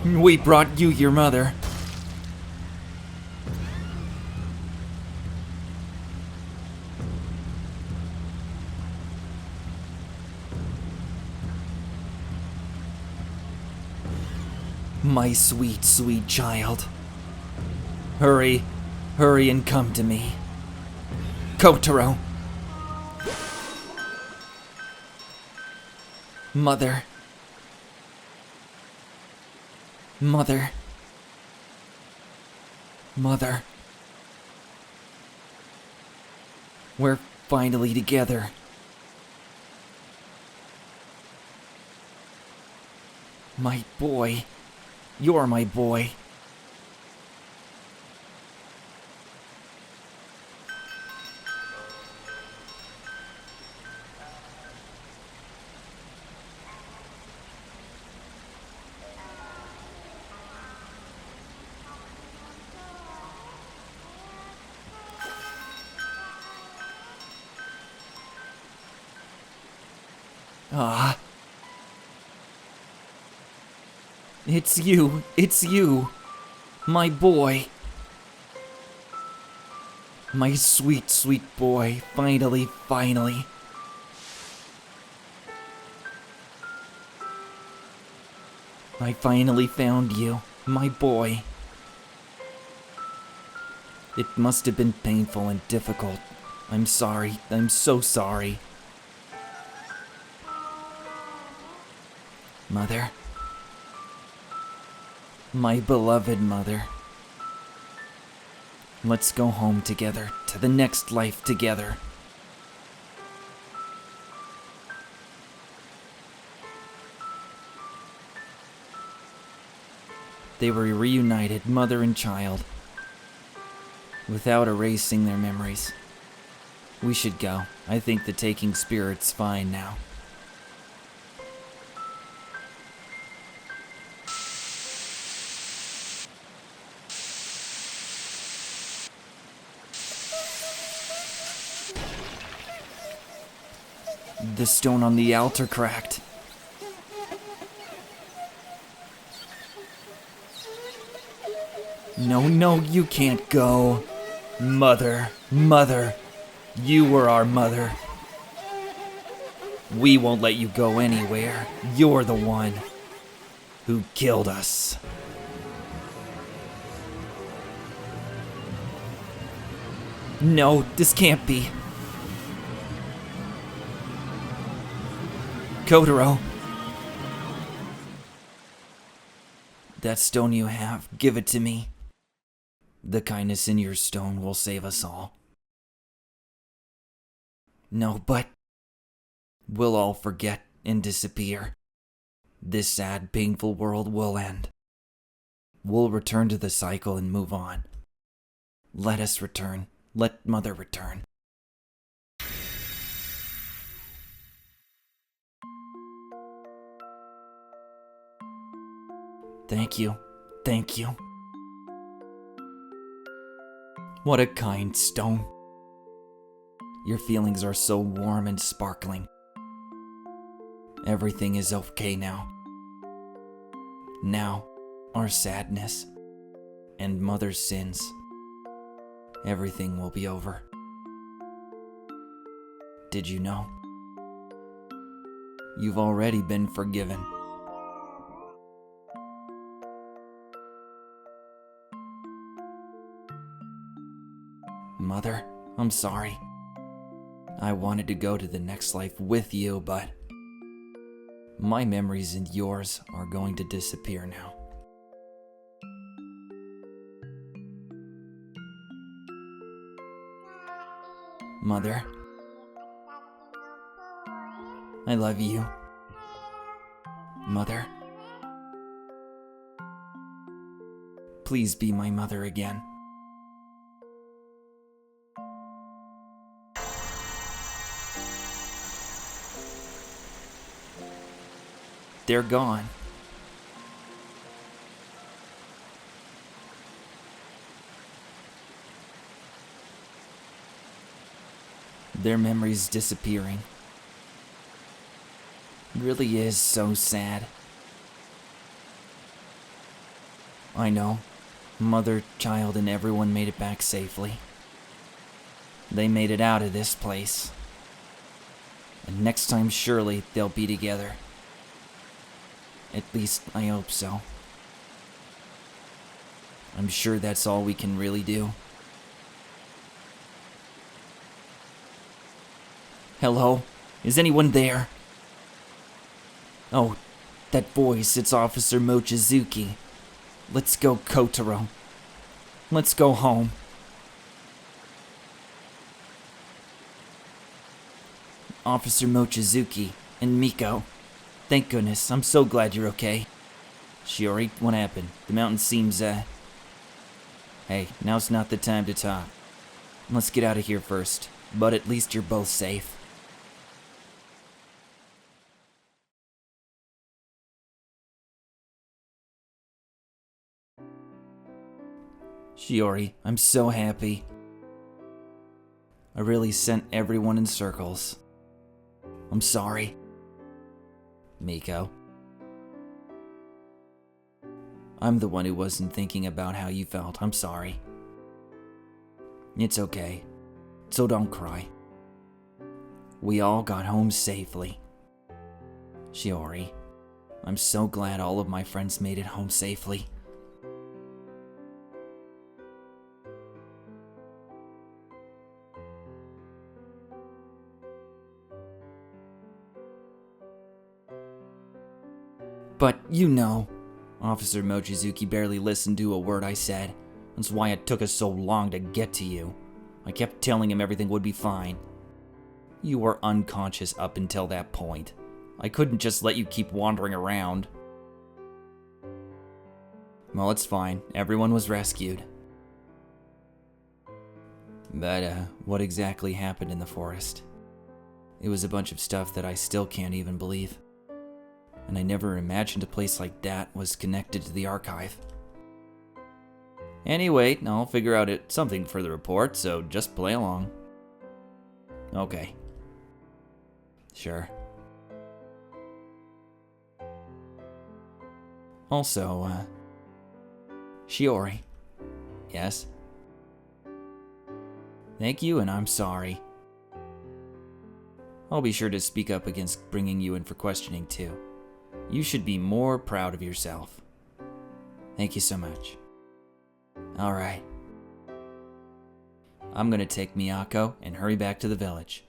We brought you your mother. My sweet, sweet child. Hurry, hurry and come to me. Mother. Mother. Mother. We're finally together. My boy. You're my boy. Ah. It's you, my boy. My sweet, sweet boy, finally. I finally found you, my boy. It must have been painful and difficult. I'm sorry, I'm so sorry. Mother. My beloved mother. Let's go home together, to the next life together. They were reunited, mother and child, without erasing their memories. We should go. I think the taking spirit's fine now. The stone on the altar cracked. No, you can't go. Mother, you were our mother. We won't let you go anywhere. You're the one who killed us. No, this can't be. Kotaro. That stone you have, give it to me. The kindness in your stone will save us all. No, but we'll all forget and disappear. This sad, painful world will end. We'll return to the cycle and move on. Let us return. Let Mother return. Thank you. What a kind stone. Your feelings are so warm and sparkling. Everything is okay now. Now, our sadness and Mother's sins, everything will be over. Did you know? You've already been forgiven. Mother, I'm sorry. I wanted to go to the next life with you, but my memories and yours are going to disappear now. Mother, I love you. Mother, please be my mother again. They're gone. Their memories disappearing. Really is so sad. I know. Mother, child, and everyone made it back safely. They made it out of this place. And next time, surely they'll be together. At least, I hope so. I'm sure that's all we can really do. Hello? Is anyone there? Oh, that voice, it's Officer Mochizuki. Let's go, Kotaro. Let's go home. Officer Mochizuki and Miko. Thank goodness, I'm so glad you're okay. Shiori, what happened? The mountain seems, Hey, now's not the time to talk. Let's get out of here first, but at least you're both safe. Shiori, I'm so happy. I really sent everyone in circles. I'm sorry. Miko. I'm the one who wasn't thinking about how you felt. I'm sorry. It's okay. So don't cry. We all got home safely. Shiori, I'm so glad all of my friends made it home safely. But you know, Officer Mochizuki barely listened to a word I said. That's why it took us so long to get to you. I kept telling him everything would be fine. You were unconscious up until that point. I couldn't just let you keep wandering around. Well, it's fine. Everyone was rescued. But, what exactly happened in the forest? It was a bunch of stuff that I still can't even believe. And I never imagined a place like that was connected to the archive. Anyway, I'll figure out something for the report, so just play along. Okay. Sure. Also, Shiori. Yes? Thank you, and I'm sorry. I'll be sure to speak up against bringing you in for questioning, too. You should be more proud of yourself. Thank you so much. Alright. I'm gonna take Miyako and hurry back to the village.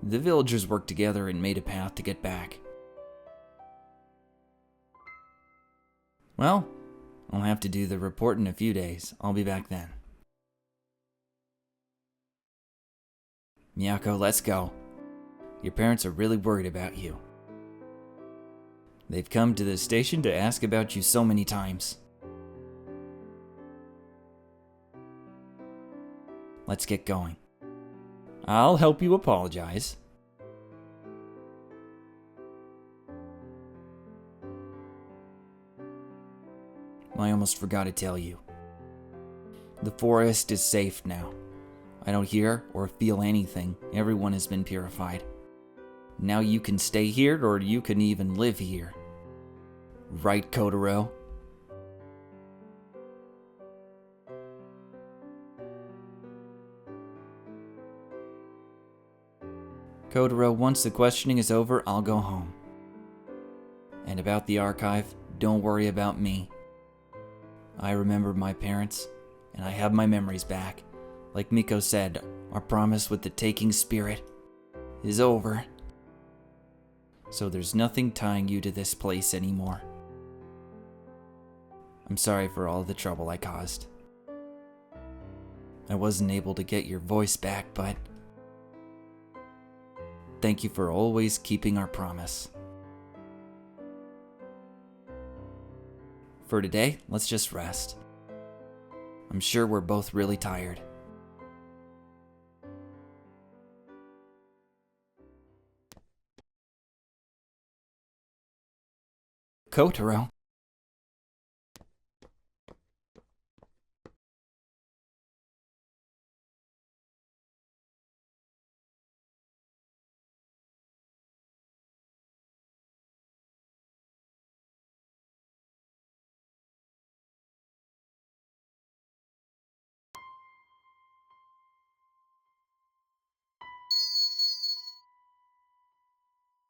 The villagers worked together and made a path to get back. Well, I'll have to do the report in a few days. I'll be back then. Miyako, let's go. Your parents are really worried about you. They've come to the station to ask about you so many times. Let's get going. I'll help you apologize. I almost forgot to tell you. The forest is safe now. I don't hear or feel anything. Everyone has been purified. Now you can stay here, or you can even live here. Right, Kotaro? Kotaro, once the questioning is over, I'll go home. And about the archive, don't worry about me. I remember my parents, and I have my memories back. Like Miko said, our promise with the taking spirit is over. So there's nothing tying you to this place anymore. I'm sorry for all the trouble I caused. I wasn't able to get your voice back, but thank you for always keeping our promise. For today, let's just rest. I'm sure we're both really tired. Kotaro.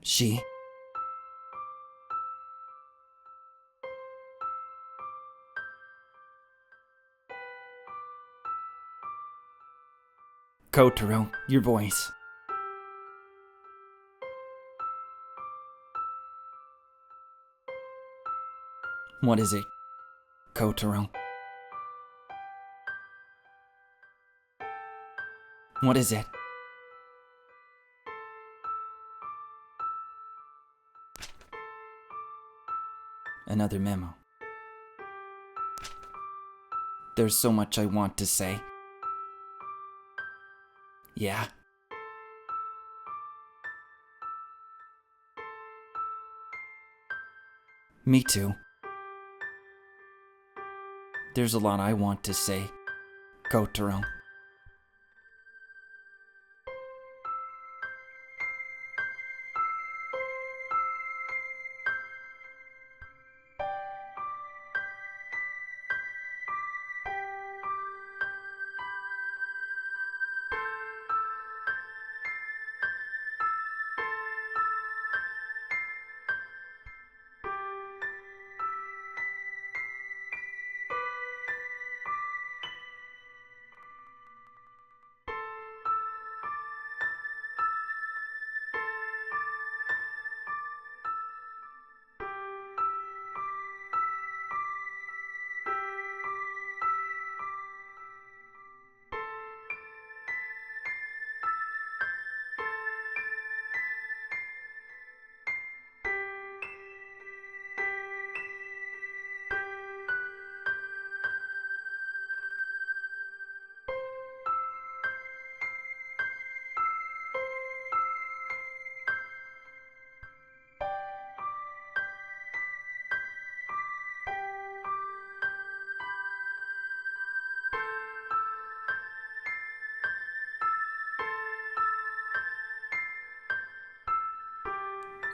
She. Kotaro, your voice. What is it, Kotaro? What is it? Another memo. There's so much I want to say. Yeah? Me too. There's a lot I want to say, Kotaro.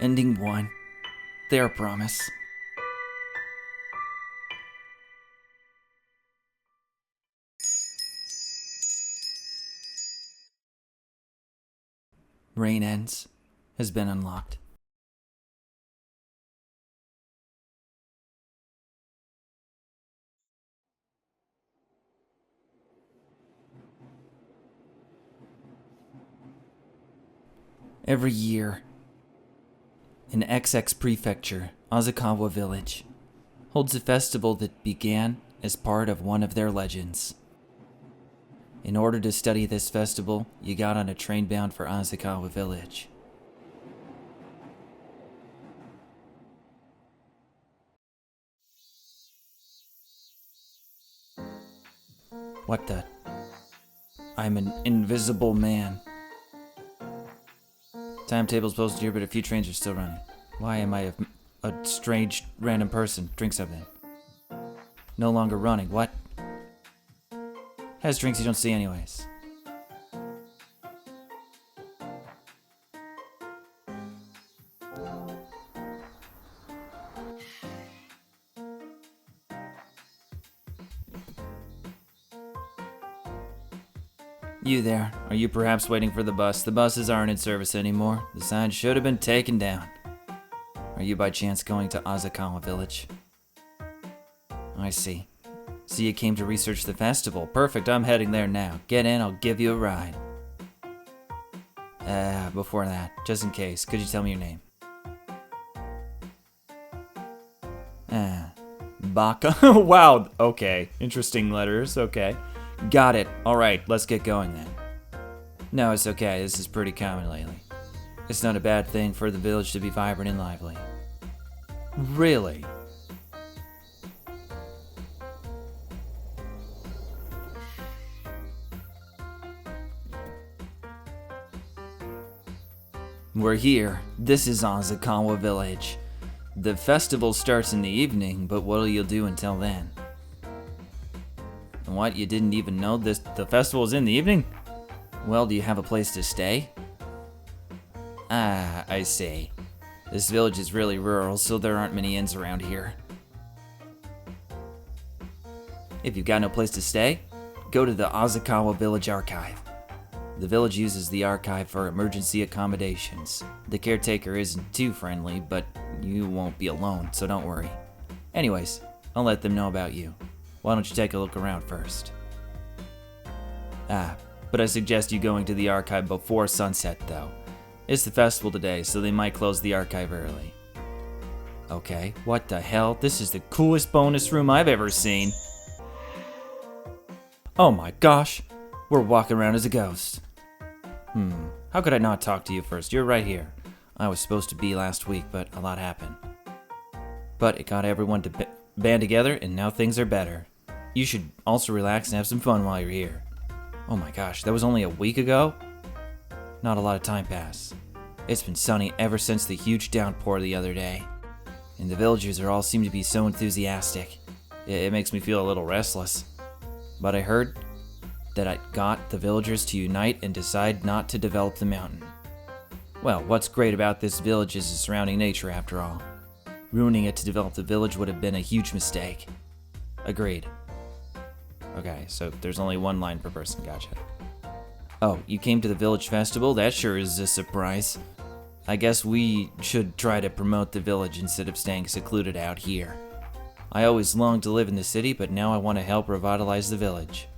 Ending 1. Their promise. Rain Ends has been unlocked. Every year, in XX Prefecture, Azakawa Village holds a festival that began as part of one of their legends. In order to study this festival, you got on a train bound for Azakawa Village. What the? I'm an invisible man. Timetable's posted here, but a few trains are still running. Why am I a strange, random person? Drink something. No longer running. What? Has drinks you don't see anyways. You there. Are you perhaps waiting for the bus? The buses aren't in service anymore. The sign should have been taken down. Are you by chance going to Azakawa Village? I see. So you came to research the festival. Perfect, I'm heading there now. Get in, I'll give you a ride. Before that, just in case, could you tell me your name? Baka? Wow, okay. Interesting letters, okay. Got it. Alright, let's get going then. No, it's okay. This is pretty common lately. It's not a bad thing for the village to be vibrant and lively. Really? We're here. This is Azakawa Village. The festival starts in the evening, but what'll you do until then? What, you didn't even know the festival is in the evening? Well, do you have a place to stay? Ah, I see. This village is really rural, so there aren't many inns around here. If you've got no place to stay, go to the Azakawa Village Archive. The village uses the archive for emergency accommodations. The caretaker isn't too friendly, but you won't be alone, so don't worry. Anyways, I'll let them know about you. Why don't you take a look around first? But I suggest you going to the archive before sunset, though. It's the festival today, so they might close the archive early. Okay, what the hell? This is the coolest bonus room I've ever seen. Oh my gosh, we're walking around as a ghost. How could I not talk to you first? You're right here. I was supposed to be last week, but a lot happened. But it got everyone to band together, and now things are better. You should also relax and have some fun while you're here. Oh my gosh, that was only a week ago? Not a lot of time passed. It's been sunny ever since the huge downpour the other day. And the villagers all seem to be so enthusiastic. It makes me feel a little restless. But I heard that I got the villagers to unite and decide not to develop the mountain. Well, what's great about this village is the surrounding nature after all. Ruining it to develop the village would have been a huge mistake. Agreed. Okay, so there's only one line per person, gotcha. Oh, you came to the village festival? That sure is a surprise. I guess we should try to promote the village instead of staying secluded out here. I always longed to live in the city, but now I want to help revitalize the village.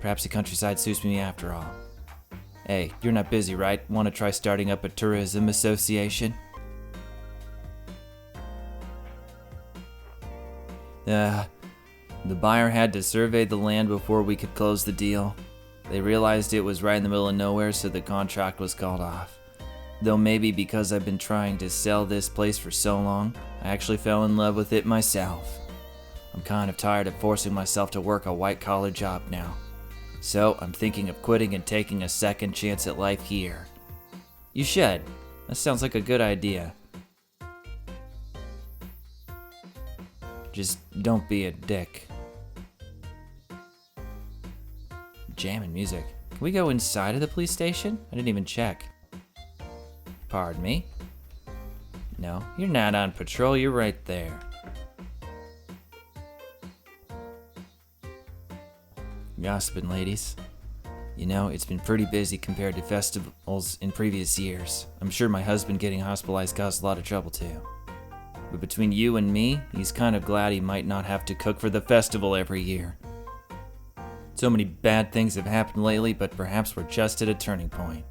Perhaps the countryside suits me after all. Hey, you're not busy, right? Want to try starting up a tourism association? The buyer had to survey the land before we could close the deal. They realized it was right in the middle of nowhere, so the contract was called off. Though maybe because I've been trying to sell this place for so long, I actually fell in love with it myself. I'm kind of tired of forcing myself to work a white-collar job now. So I'm thinking of quitting and taking a second chance at life here. You should. That sounds like a good idea. Just don't be a dick. Jamming music. Can we go inside of the police station? I didn't even check. Pardon me? No, you're not on patrol, you're right there. Gossiping, ladies. You know, it's been pretty busy compared to festivals in previous years. I'm sure my husband getting hospitalized caused a lot of trouble too. But between you and me, he's kind of glad he might not have to cook for the festival every year. So many bad things have happened lately, but perhaps we're just at a turning point.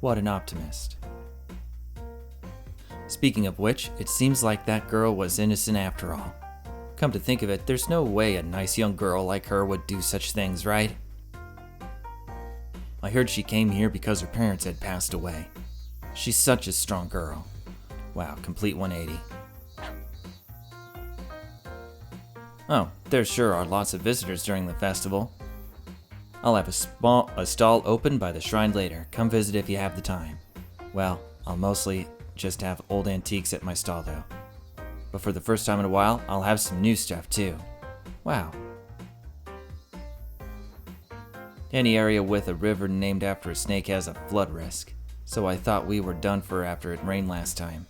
What an optimist. Speaking of which, it seems like that girl was innocent after all. Come to think of it, there's no way a nice young girl like her would do such things, right? I heard she came here because her parents had passed away. She's such a strong girl. Wow, complete 180. Oh, there sure are lots of visitors during the festival. I'll have a stall open by the shrine later. Come visit if you have the time. Well, I'll mostly just have old antiques at my stall though. But for the first time in a while, I'll have some new stuff too. Wow. Any area with a river named after a snake has a flood risk, so I thought we were done for after it rained last time.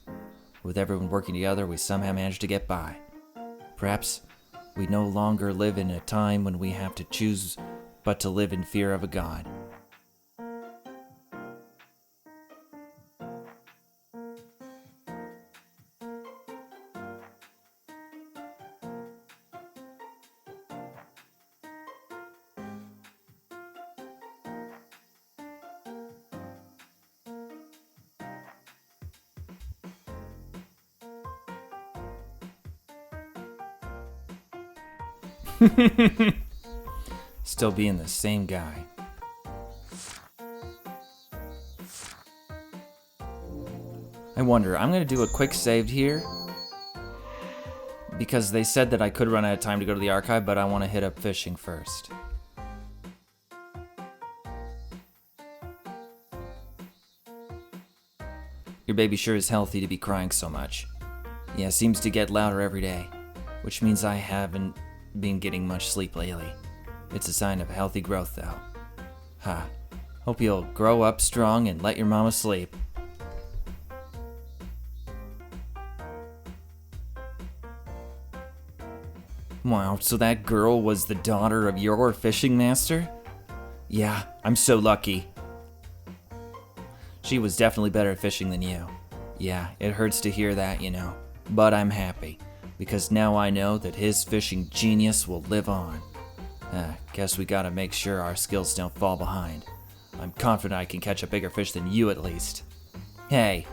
With everyone working together, we somehow managed to get by. Perhaps we no longer live in a time when we have to choose but to live in fear of a god. Still being the same guy. I wonder, I'm gonna do a quick save here because they said that I could run out of time to go to the archive, but I want to hit up fishing first. Your baby sure is healthy to be crying so much. Yeah, seems to get louder every day, which means I haven't been getting much sleep lately. It's a sign of healthy growth though. Ha. Hope you'll grow up strong and let your mama sleep. Wow, so that girl was the daughter of your fishing master? Yeah, I'm so lucky. She was definitely better at fishing than you. Yeah, it hurts to hear that, you know. But I'm happy, because now I know that his fishing genius will live on. Guess we gotta make sure our skills don't fall behind. I'm confident I can catch a bigger fish than you at least. Hey!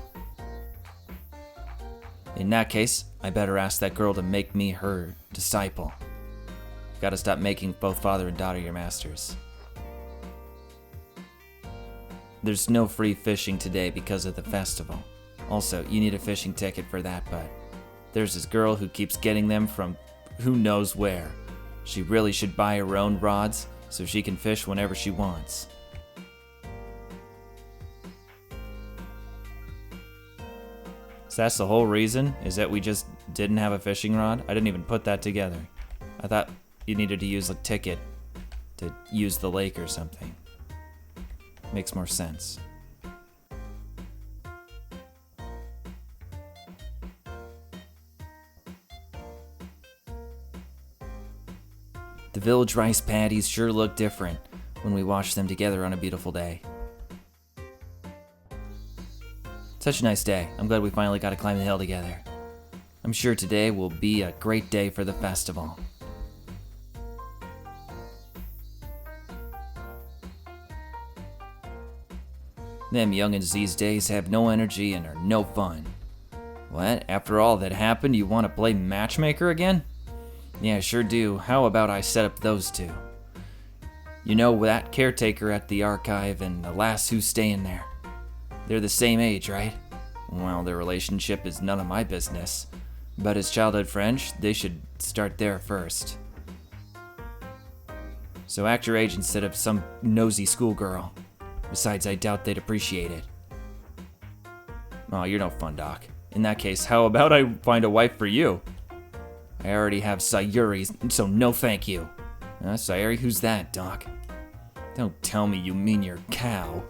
In that case, I better ask that girl to make me her disciple. Gotta stop making both father and daughter your masters. There's no free fishing today because of the festival. Also, you need a fishing ticket for that, but there's this girl who keeps getting them from who knows where. She really should buy her own rods so she can fish whenever she wants. So that's the whole reason, is that we just didn't have a fishing rod? I didn't even put that together. I thought you needed to use a ticket to use the lake or something. Makes more sense. The village rice paddies sure look different when we wash them together on a beautiful day. Such a nice day. I'm glad we finally got to climb the hill together. I'm sure today will be a great day for the festival. Them youngins these days have no energy and are no fun. What? After all that happened, you want to play matchmaker again? Yeah, sure do. How about I set up those two? You know that caretaker at the archive and the lass who's staying there. They're the same age, right? Well, their relationship is none of my business. But as childhood friends, they should start there first. So act your age instead of some nosy schoolgirl. Besides, I doubt they'd appreciate it. Oh, you're no fun, Doc. In that case, how about I find a wife for you? I already have Sayuri, so no thank you. Sayuri, who's that, Doc? Don't tell me you mean your cow.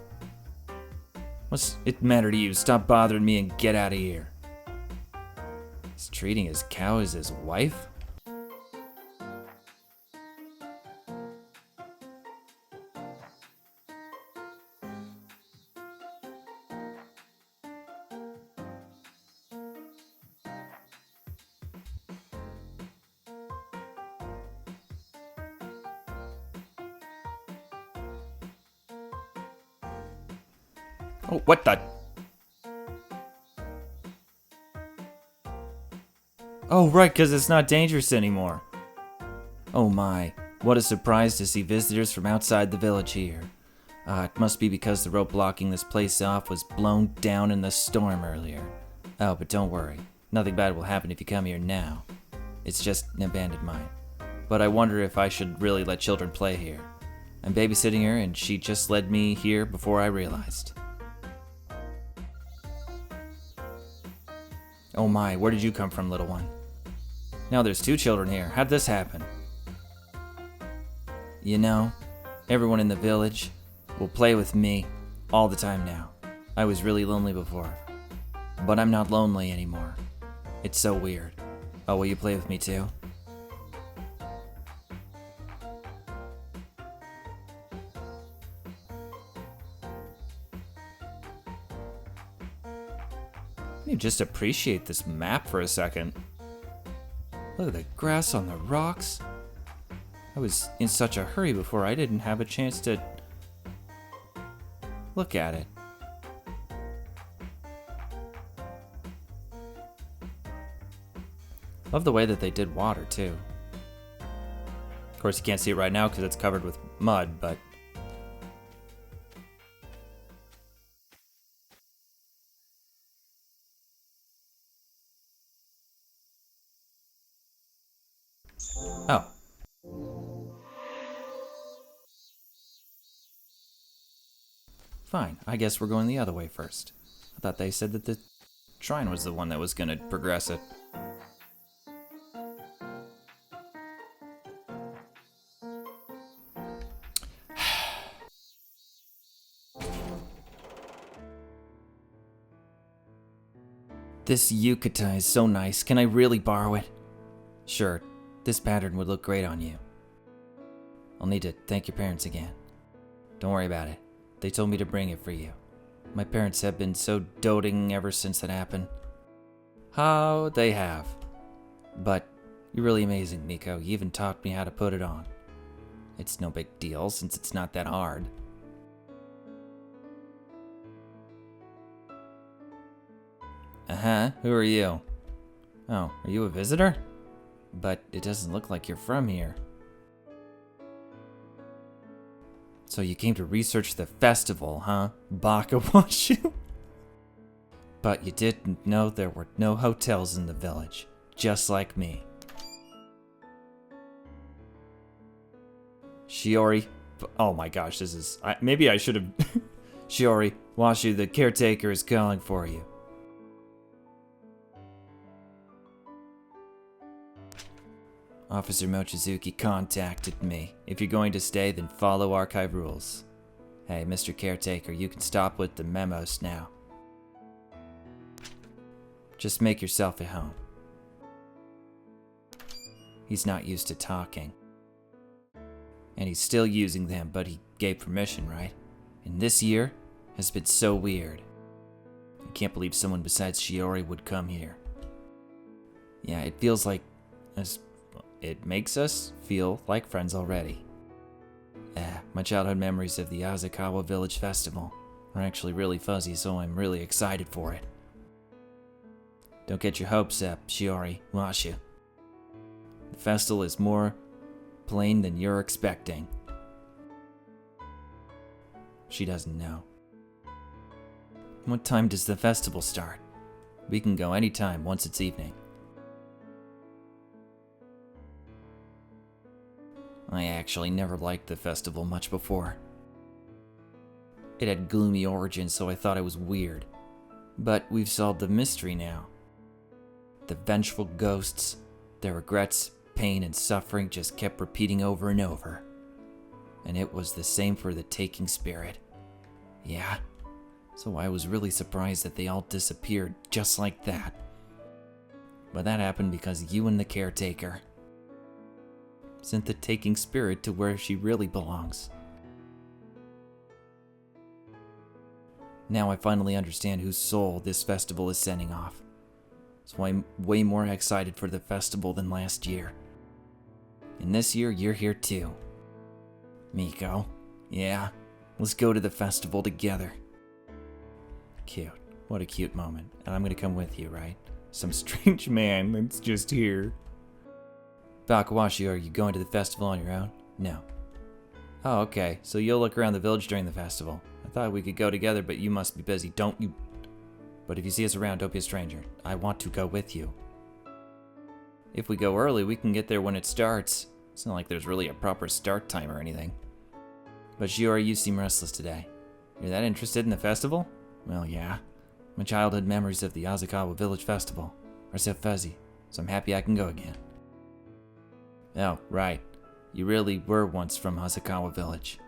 What's it matter to you? Stop bothering me and get out of here. He's treating his cow as his wife? Oh, what the? Oh, right, because it's not dangerous anymore. Oh my, what a surprise to see visitors from outside the village here. It must be because the rope blocking this place off was blown down in the storm earlier. Oh, but don't worry. Nothing bad will happen if you come here now. It's just an abandoned mine. But I wonder if I should really let children play here. I'm babysitting her and she just led me here before I realized. Oh my, where did you come from, little one? Now there's two children here. How'd this happen? You know, everyone in the village will play with me all the time now. I was really lonely before, but I'm not lonely anymore. It's so weird. Oh, will you play with me too? You just appreciate this map for a second. Look at the grass on the rocks. I was in such a hurry before I didn't have a chance to look at it. Love the way that they did water too. Of course you can't see it right now because it's covered with mud, but oh. Fine, I guess we're going the other way first. I thought they said that the shrine was the one that was gonna progress it. This yukata is so nice. Can I really borrow it? Sure, this pattern would look great on you. I'll need to thank your parents again. Don't worry about it. They told me to bring it for you. My parents have been so doting ever since that happened. How they have. But you're really amazing, Miko. You even taught me how to put it on. It's no big deal since it's not that hard. Uh-huh, who are you? Oh, are you a visitor? But it doesn't look like you're from here. So you came to research the festival, huh? BakaWashu? But you didn't know there were no hotels in the village, just like me. Shiori, oh my gosh, this is, maybe I should have. Shiori, Washu, the caretaker is calling for you. Officer Mochizuki contacted me. If you're going to stay, then follow archive rules. Hey, Mr. Caretaker, you can stop with the memos now. Just make yourself at home. He's not used to talking. And he's still using them, but he gave permission, right? And this year has been so weird. I can't believe someone besides Shiori would come here. Yeah, it feels like it makes us feel like friends already. My childhood memories of the Asakawa Village Festival are actually really fuzzy, so I'm really excited for it. Don't get your hopes up, Shiori, Washu. The festival is more plain than you're expecting. She doesn't know. What time does the festival start? We can go anytime once it's evening. I actually never liked the festival much before. It had gloomy origins, so I thought it was weird. But we've solved the mystery now. The vengeful ghosts, their regrets, pain, and suffering just kept repeating over and over. And it was the same for the taking spirit. Yeah, so I was really surprised that they all disappeared just like that. But that happened because you and the caretaker sent the taking spirit to where she really belongs. Now I finally understand whose soul this festival is sending off. So I'm way more excited for the festival than last year. And this year, you're here too. Miko, yeah, let's go to the festival together. Cute. What a cute moment. And I'm gonna come with you, right? Some strange man that's just here. BakaWashu, are you going to the festival on your own? No. Oh, okay. So you'll look around the village during the festival. I thought we could go together, but you must be busy. Don't you... But if you see us around, don't be a stranger. I want to go with you. If we go early, we can get there when it starts. It's not like there's really a proper start time or anything. But Shiori, you seem restless today. You're that interested in the festival? Well, yeah. My childhood memories of the Asakawa Village Festival are so fuzzy, so I'm happy I can go again. Oh, right. You really were once from Asakawa Village.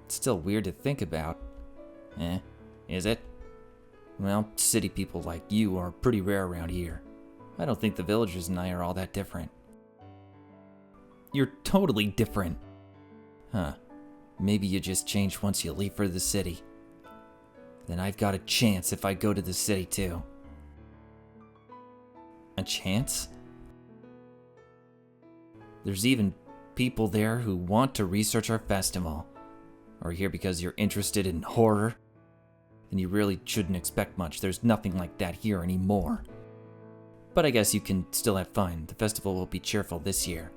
It's still weird to think about. Is it? Well, city people like you are pretty rare around here. I don't think the villagers and I are all that different. You're totally different. Huh. Maybe you just change once you leave for the city. Then I've got a chance if I go to the city too. A chance? There's even people there who want to research our festival. Or here because you're interested in horror. Then you really shouldn't expect much. There's nothing like that here anymore. But I guess you can still have fun. The festival will be cheerful this year.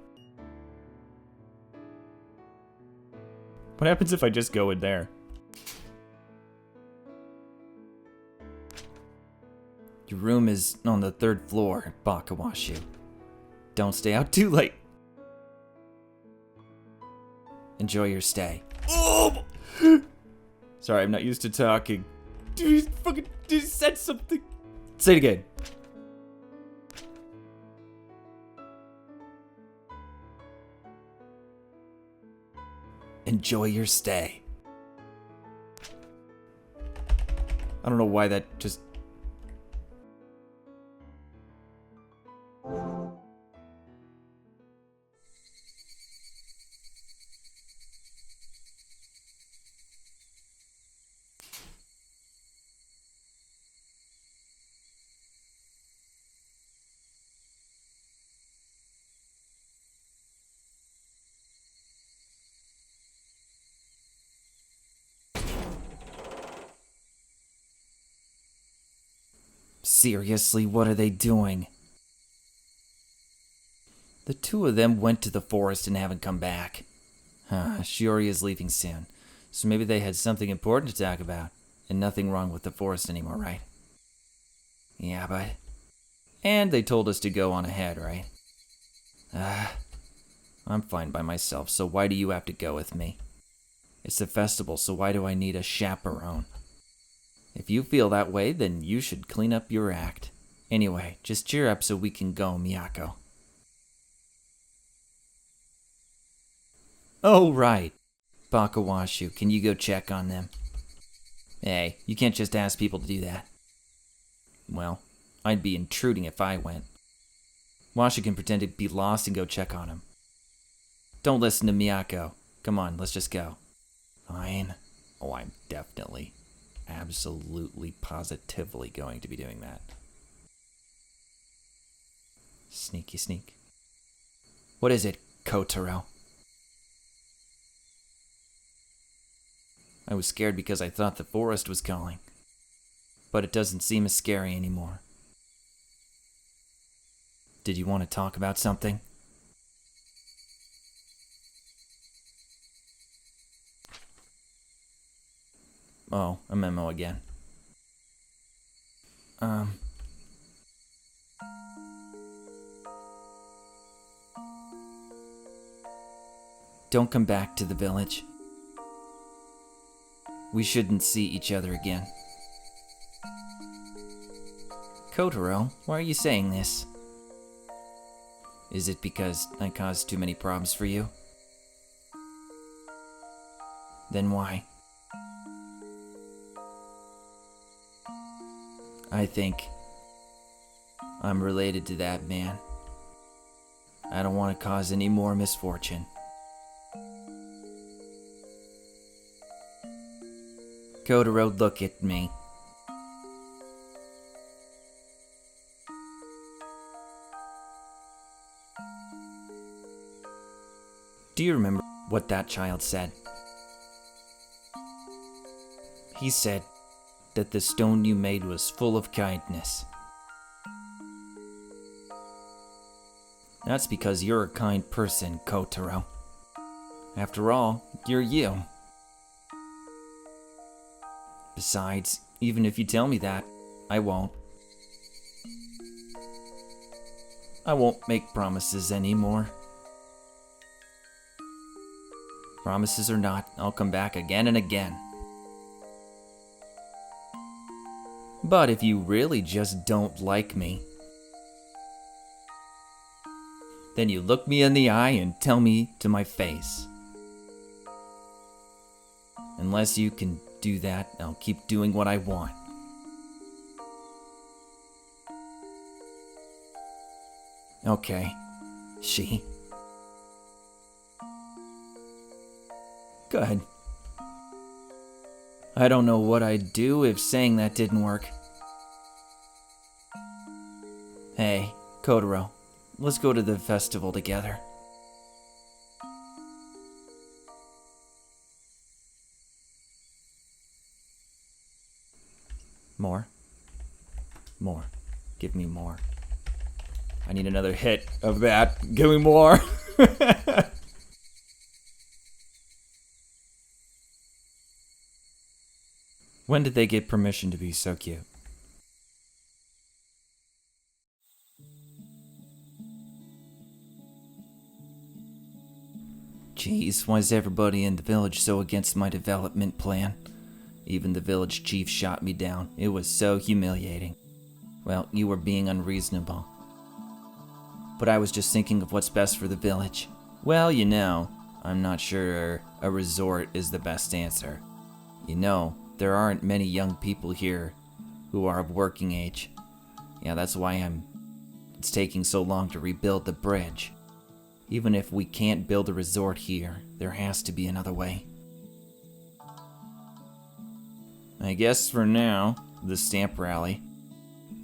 What happens if I just go in there? Your room is on the 3rd floor, BakaWashu. Don't stay out too late. Enjoy your stay. Oh! Sorry, I'm not used to talking. Dude, he fucking just said something. Say it again. Enjoy your stay. I don't know why that just... Seriously, what are they doing? The two of them went to the forest and haven't come back. Shiori is leaving soon, so maybe they had something important to talk about, and nothing wrong with the forest anymore, right? Yeah, but... And they told us to go on ahead, right? I'm fine by myself, so why do you have to go with me? It's a festival, so why do I need a chaperone? If you feel that way, then you should clean up your act. Anyway, just cheer up so we can go, Miyako. Oh, right. BakaWashu, can you go check on them? Hey, you can't just ask people to do that. Well, I'd be intruding if I went. Washu can pretend to be lost and go check on him. Don't listen to Miyako. Come on, let's just go. Fine. Oh, I'm definitely, absolutely, positively going to be doing that. Sneaky sneak. What is it, Kotaro? I was scared because I thought the forest was calling. But it doesn't seem as scary anymore. Did you want to talk about something? Oh, a memo again. Don't come back to the village. We shouldn't see each other again. Kotaro, why are you saying this? Is it because I caused too many problems for you? Then why? I think I'm related to that man. I don't want to cause any more misfortune. Kotaro, look at me. Do you remember what that child said? He said that the stone you made was full of kindness. That's because you're a kind person, Kotaro. After all, you're you. Besides, even if you tell me that, I won't. I won't make promises anymore. Promises or not, I'll come back again and again. But if you really just don't like me, then you look me in the eye and tell me to my face. Unless you can do that, I'll keep doing what I want. Okay, she. Good. I don't know what I'd do if saying that didn't work. Hey, Kotaro, let's go to the festival together. More? More. Give me more. I need another hit of that. Give me more. When did they get permission to be so cute? Jeez, why is everybody in the village so against my development plan? Even the village chief shot me down. It was so humiliating. Well, you were being unreasonable. But I was just thinking of what's best for the village. Well, you know, I'm not sure a resort is the best answer. You know, there aren't many young people here who are of working age. Yeah, that's why it's taking so long to rebuild the bridge. Even if we can't build a resort here, there has to be another way. I guess for now, the stamp rally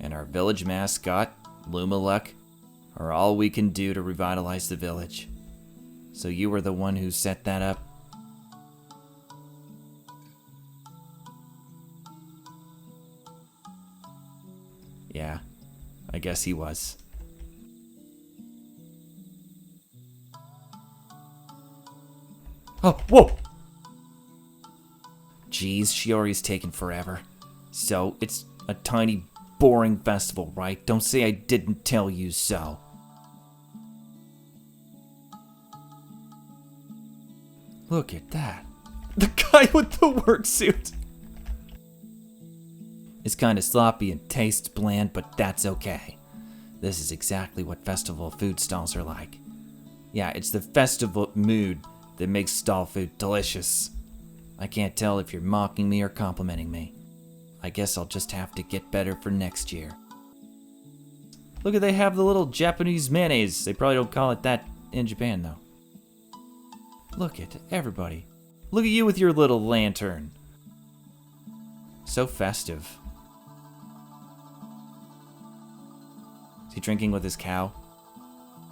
and our village mascot, Lumaluk, are all we can do to revitalize the village. So you were the one who set that up? Yeah, I guess he was. Oh, whoa! Jeez, Shiori's taking forever. So, it's a tiny, boring festival, right? Don't say I didn't tell you so. Look at that. The guy with the work suit. It's kind of sloppy and tastes bland, but that's okay. This is exactly what festival food stalls are like. Yeah, it's the festival mood that makes stall food delicious. I can't tell if you're mocking me or complimenting me. I guess I'll just have to get better for next year. Look, they have the little Japanese mayonnaise. They probably don't call it that in Japan, though. Look at everybody. Look at you with your little lantern. So festive. Is he drinking with his cow?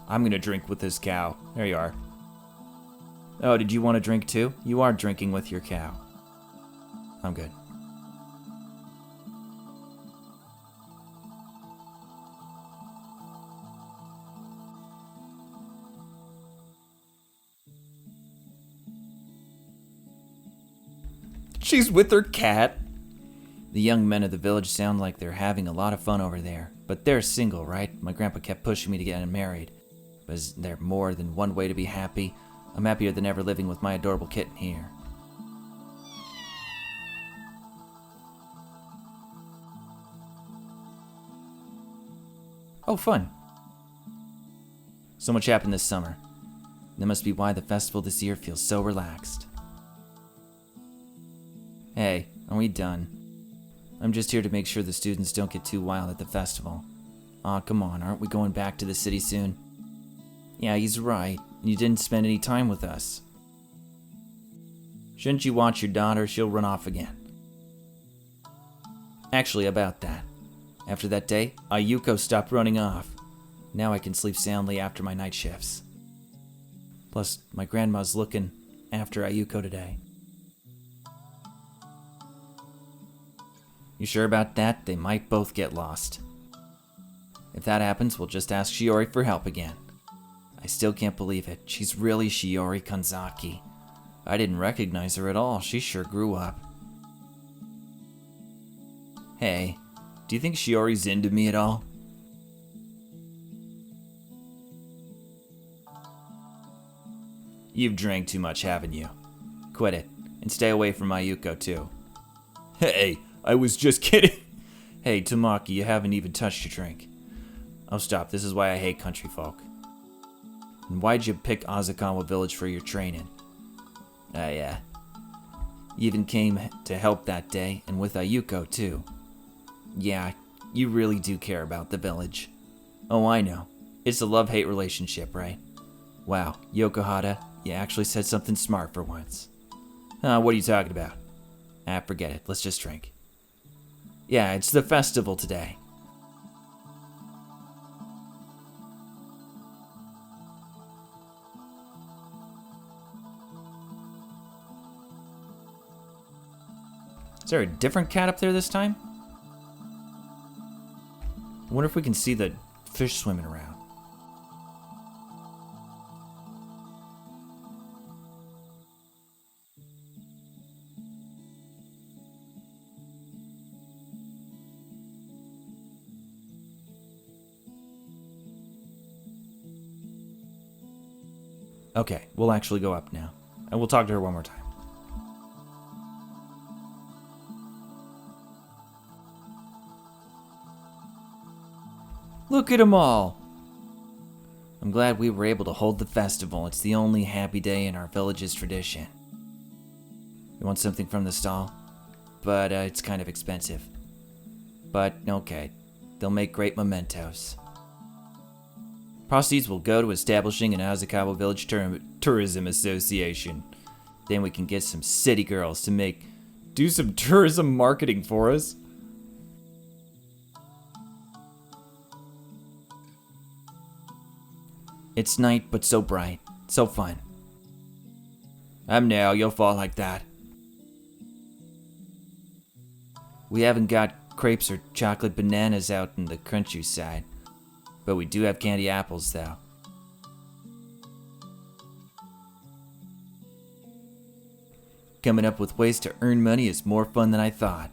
I'm gonna drink with this cow. There you are. Oh, did you want to drink too? You are drinking with your cow. I'm good. She's with her cat. The young men of the village sound like they're having a lot of fun over there. But they're single, right? My grandpa kept pushing me to get married. But is there more than one way to be happy? I'm happier than ever living with my adorable kitten here. Oh, fun. So much happened this summer. That must be why the festival this year feels so relaxed. Hey, are we done? I'm just here to make sure the students don't get too wild at the festival. Aw, come on, aren't we going back to the city soon? Yeah, he's right. You didn't spend any time with us. Shouldn't you watch your daughter? She'll run off again. Actually, about that. After that day, Ayuko stopped running off. Now I can sleep soundly after my night shifts. Plus, my grandma's looking after Ayuko today. You sure about that? They might both get lost. If that happens, we'll just ask Shiori for help again. I still can't believe it. She's really Shiori Kanzaki. I didn't recognize her at all. She sure grew up. Hey, do you think Shiori's into me at all? You've drank too much, haven't you? Quit it, and stay away from Ayuko too. Hey, I was just kidding. Hey, Tamaki, you haven't even touched your drink. Oh, stop. This is why I hate country folk. And why'd you pick Azakawa Village for your training? Yeah. You even came to help that day, and with Ayuko, too. Yeah, you really do care about the village. Oh, I know. It's a love-hate relationship, right? Wow, Yokohata, you actually said something smart for once. What are you talking about? Forget it. Let's just drink. Yeah, it's the festival today. Is there a different cat up there this time? I wonder if we can see the fish swimming around. Okay, we'll actually go up now. And we'll talk to her one more time. Look at them all! I'm glad we were able to hold the festival. It's the only happy day in our village's tradition. You want something from the stall? But it's kind of expensive. But okay, they'll make great mementos. Proceeds will go to establishing an Azakawa Village Tourism Association. Then we can get some city girls to do some tourism marketing for us. It's night, but so bright, so fun. Now, you'll fall like that. We haven't got crepes or chocolate bananas out in the countryside. But we do have candy apples, though. Coming up with ways to earn money is more fun than I thought.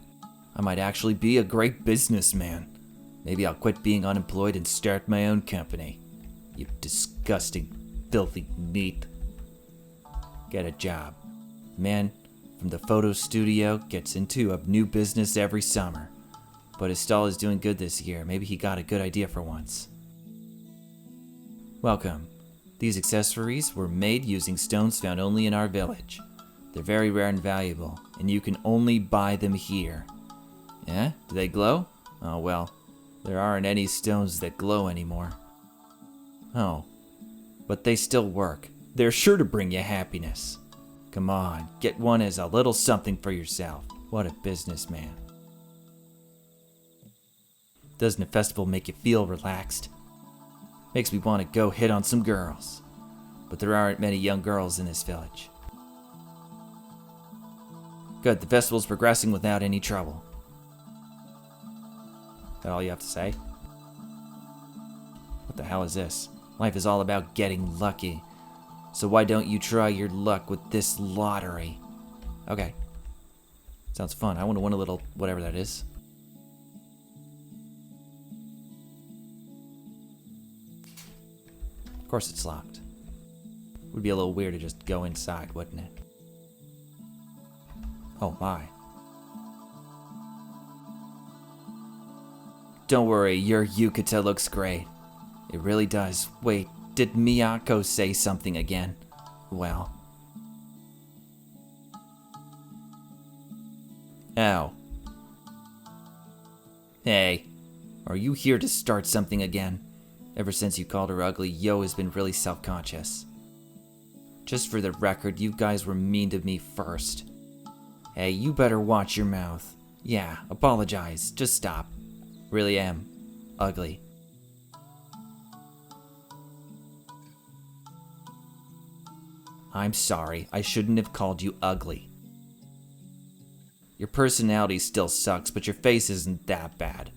I might actually be a great businessman. Maybe I'll quit being unemployed and start my own company. You disgusting, filthy meat. Get a job. The man from the photo studio gets into a new business every summer. But his stall is doing good this year. Maybe he got a good idea for once. Welcome. These accessories were made using stones found only in our village. They're very rare and valuable, and you can only buy them here. Yeah? Do they glow? Oh well, there aren't any stones that glow anymore. Oh, but they still work. They're sure to bring you happiness. Come on, get one as a little something for yourself. What a businessman. Doesn't a festival make you feel relaxed? Makes me want to go hit on some girls. But there aren't many young girls in this village. Good, the festival's progressing without any trouble. Is that all you have to say? What the hell is this? Life is all about getting lucky. So why don't you try your luck with this lottery? Okay. Sounds fun. I want to win a little whatever that is. Of course it's locked. Would be a little weird to just go inside, wouldn't it? Oh my. Don't worry, your yukata looks great. It really does. Wait, did Miyako say something again? Well. Ow. Hey, are you here to start something again? Ever since you called her ugly, Yo has been really self-conscious. Just for the record, you guys were mean to me first. Hey, you better watch your mouth. Yeah, apologize. Just stop. Really am. Ugly. I'm sorry. I shouldn't have called you ugly. Your personality still sucks, but your face isn't that bad.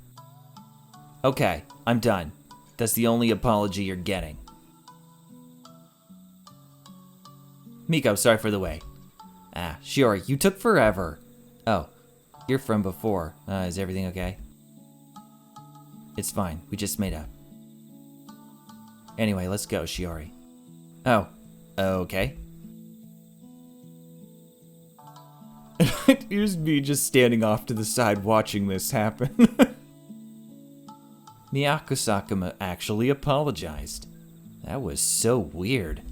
Okay, I'm done. That's the only apology you're getting. Miko, sorry for the wait. Ah, Shiori, you took forever. Oh, you're from before. Is everything okay? It's fine, we just made up. Anyway, let's go, Shiori. Oh, okay. Here's me just standing off to the side watching this happen. Miyako Sakuma actually apologized. That was so weird.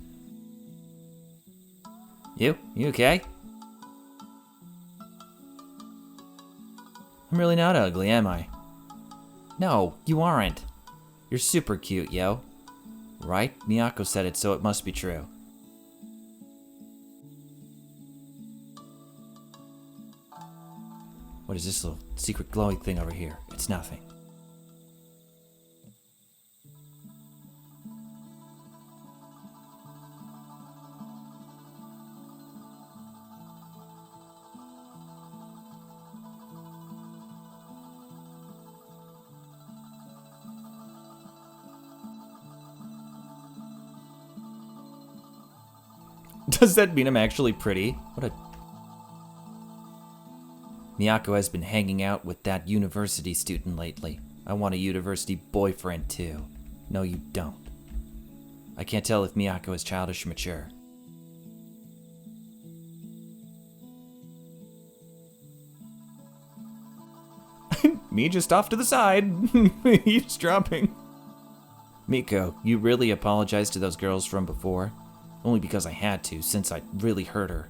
You okay? I'm really not ugly, am I? No, you aren't. You're super cute, yo. Right? Miyako said it, so it must be true. What is this little secret glowing thing over here? It's nothing. Does that mean I'm actually pretty? What a... Miyako has been hanging out with that university student lately. I want a university boyfriend too. No, you don't. I can't tell if Miyako is childish or mature. Me just off to the side. He's dropping. Miko, you really apologized to those girls from before? Only because I had to, since I really hurt her.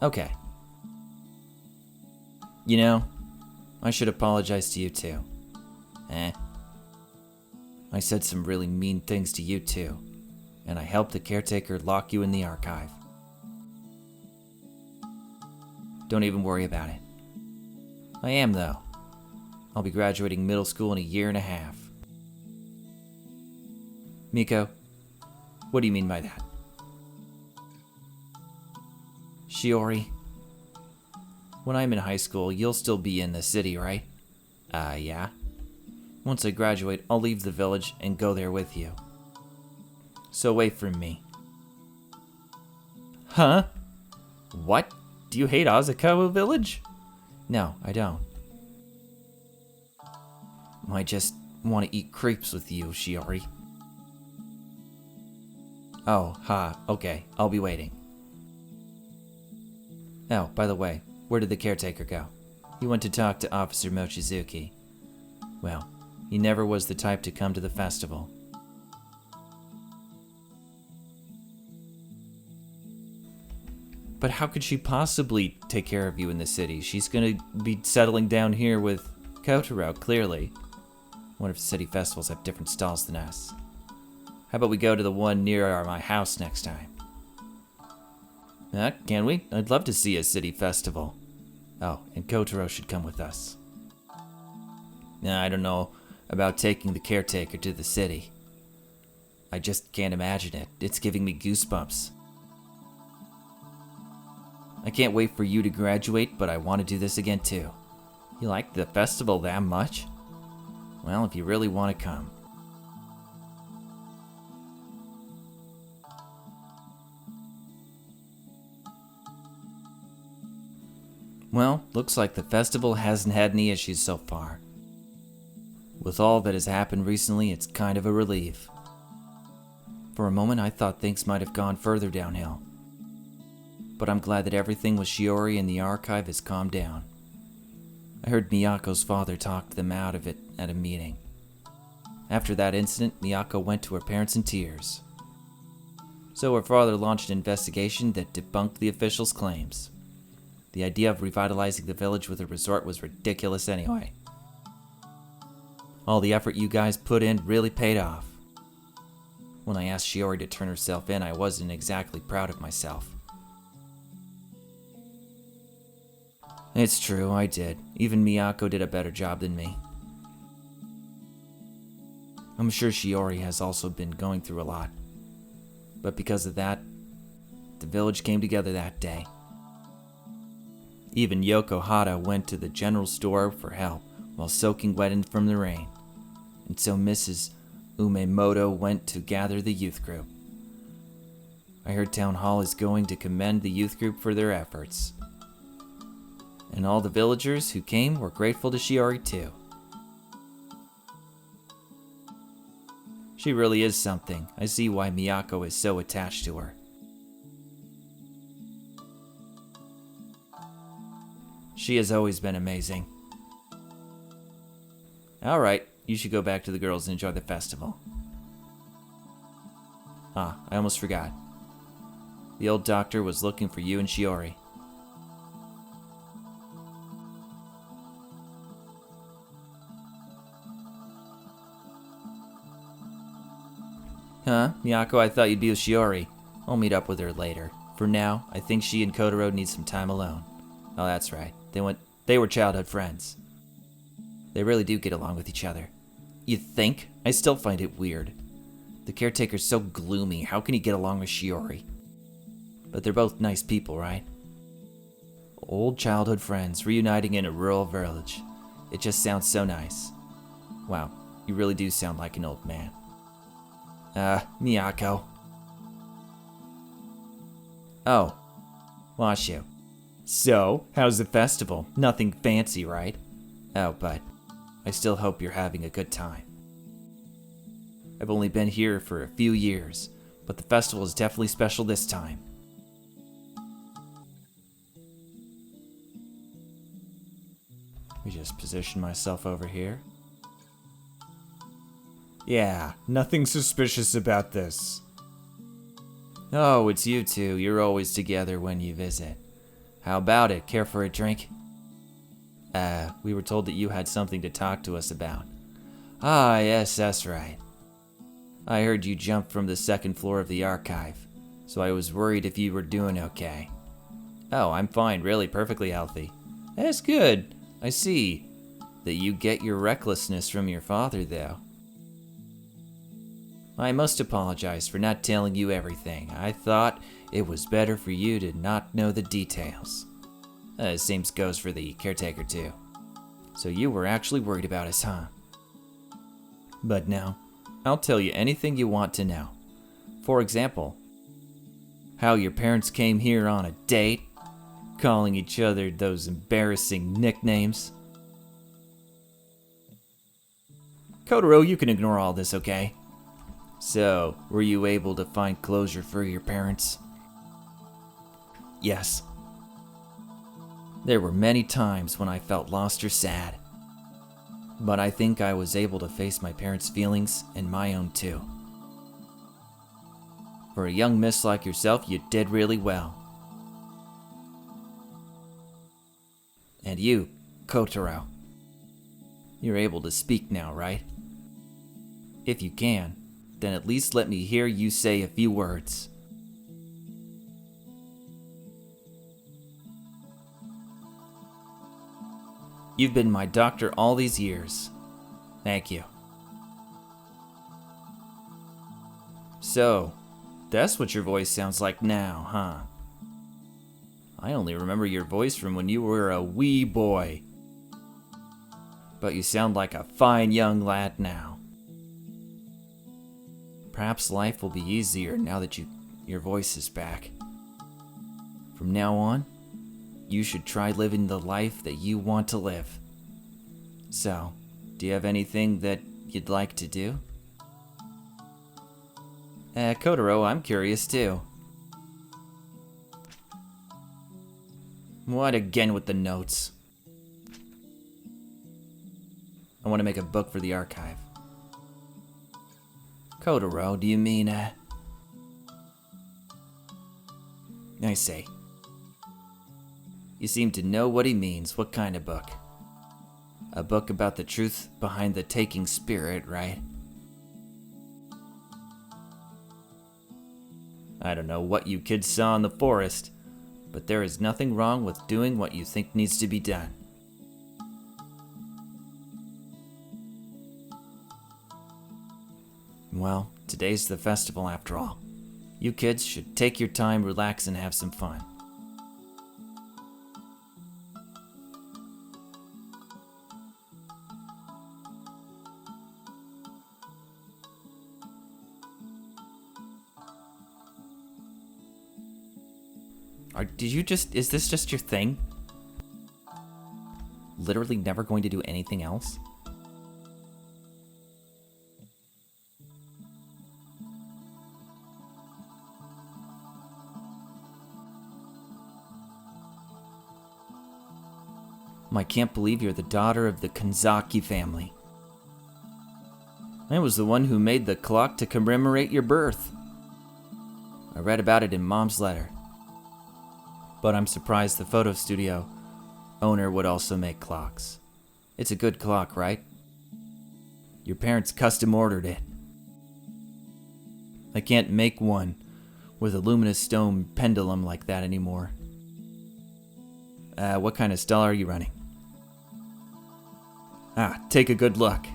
Okay. You know, I should apologize to you too. I said some really mean things to you too, and I helped the caretaker lock you in the archive. Don't even worry about it. I am though. I'll be graduating middle school in a year and a half. Miko, what do you mean by that? Shiori, when I'm in high school, you'll still be in the city, right? Yeah? Once I graduate, I'll leave the village and go there with you. So wait for me. Huh? What? Do you hate Azakawa Village? No, I don't. I just want to eat crepes with you, Shiori. Oh, okay, I'll be waiting. Oh, by the way, where did the caretaker go? He went to talk to Officer Mochizuki. Well, he never was the type to come to the festival. But how could she possibly take care of you in the city? She's gonna be settling down here with Kotaro, clearly. Wonder if the city festivals have different stalls than us. How about we go to the one near my house next time? Can we? I'd love to see a city festival. Oh, and Kotaro should come with us. I don't know about taking the caretaker to the city. I just can't imagine it. It's giving me goosebumps. I can't wait for you to graduate, but I want to do this again too. You like the festival that much? Well, if you really want to come. Well, looks like the festival hasn't had any issues so far. With all that has happened recently, it's kind of a relief. For a moment, I thought things might have gone further downhill. But I'm glad that everything with Shiori in the archive has calmed down. I heard Miyako's father talk them out of it at a meeting. After that incident, Miyako went to her parents in tears. So her father launched an investigation that debunked the officials' claims. The idea of revitalizing the village with a resort was ridiculous anyway. All the effort you guys put in really paid off. When I asked Shiori to turn herself in, I wasn't exactly proud of myself. It's true, I did. Even Miyako did a better job than me. I'm sure Shiori has also been going through a lot. But because of that, the village came together that day. Even Yoko Hata went to the general store for help while soaking wet from the rain. And so Mrs. Umemoto went to gather the youth group. I heard Town Hall is going to commend the youth group for their efforts. And all the villagers who came were grateful to Shiori too. She really is something. I see why Miyako is so attached to her. She has always been amazing. Alright, you should go back to the girls and enjoy the festival. I almost forgot. The old doctor was looking for you and Shiori. Huh? Miyako, I thought you'd be with Shiori. I'll meet up with her later. For now, I think she and Kotaro need some time alone. Oh, that's right. They were childhood friends. They really do get along with each other. You think? I still find it weird. The caretaker's so gloomy. How can he get along with Shiori? But they're both nice people, right? Old childhood friends reuniting in a rural village. It just sounds so nice. Wow, you really do sound like an old man. Miyako. Oh, Washu. So, how's the festival? Nothing fancy, right? Oh, but I still hope you're having a good time. I've only been here for a few years, but the festival is definitely special this time. Let me just position myself over here. Yeah, nothing suspicious about this. Oh, it's you two. You're always together when you visit. How about it? Care for a drink? We were told that you had something to talk to us about. Ah, yes, that's right. I heard you jumped from the second floor of the archive, so I was worried if you were doing okay. Oh, I'm fine, really, perfectly healthy. That's good. I see that you get your recklessness from your father, though. I must apologize for not telling you everything. I thought it was better for you to not know the details. Same goes for the caretaker, too. So you were actually worried about us, huh? But now, I'll tell you anything you want to know. For example, how your parents came here on a date, calling each other those embarrassing nicknames. Kotaro, you can ignore all this, okay? So, were you able to find closure for your parents? Yes. There were many times when I felt lost or sad. But I think I was able to face my parents' feelings and my own too. For a young miss like yourself, you did really well. And you, Kotaro. You're able to speak now, right? If you can, then at least let me hear you say a few words. You've been my doctor all these years. Thank you. So, that's what your voice sounds like now, huh? I only remember your voice from when you were a wee boy. But you sound like a fine young lad now. Perhaps life will be easier now that your voice is back. From now on, you should try living the life that you want to live. So, do you have anything that you'd like to do? Kotaro, I'm curious too. What again with the notes? I want to make a book for the archive. Kotaro, do you mean, I see. You seem to know what he means. What kind of book? A book about the truth behind the taking spirit, right? I don't know what you kids saw in the forest, but there is nothing wrong with doing what you think needs to be done. Well, today's the festival after all. You kids should take your time, relax, and have some fun. Is this just your thing? Literally never going to do anything else? I can't believe you're the daughter of the Kanzaki family. I was the one who made the clock to commemorate your birth. I read about it in Mom's letter. But I'm surprised the photo studio owner would also make clocks. It's a good clock, right? Your parents custom ordered it. I can't make one with a luminous stone pendulum like that anymore. What kind of stall are you running? Take a good look.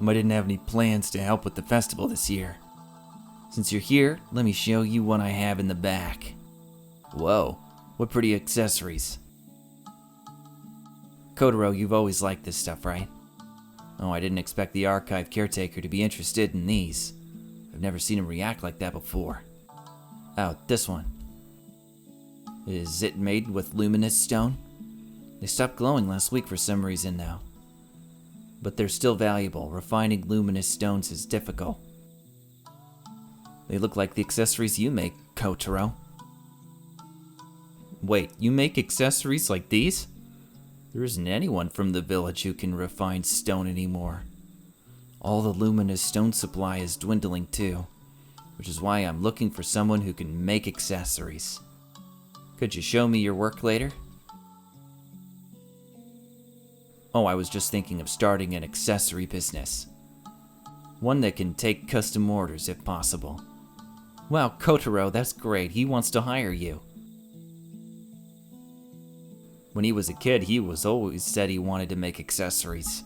I didn't have any plans to help with the festival this year. Since you're here, let me show you what I have in the back. Whoa, what pretty accessories. Kotaro, you've always liked this stuff, right? Oh, I didn't expect the archive caretaker to be interested in these. I've never seen him react like that before. Oh, this one. Is it made with luminous stone? They stopped glowing last week for some reason now. But they're still valuable. Refining luminous stones is difficult. They look like the accessories you make, Kotaro. Wait, you make accessories like these? There isn't anyone from the village who can refine stone anymore. All the luminous stone supply is dwindling too, which is why I'm looking for someone who can make accessories. Could you show me your work later? Oh, I was just thinking of starting an accessory business. One that can take custom orders if possible. Wow, Kotaro, that's great. He wants to hire you. When he was a kid, he was always said he wanted to make accessories.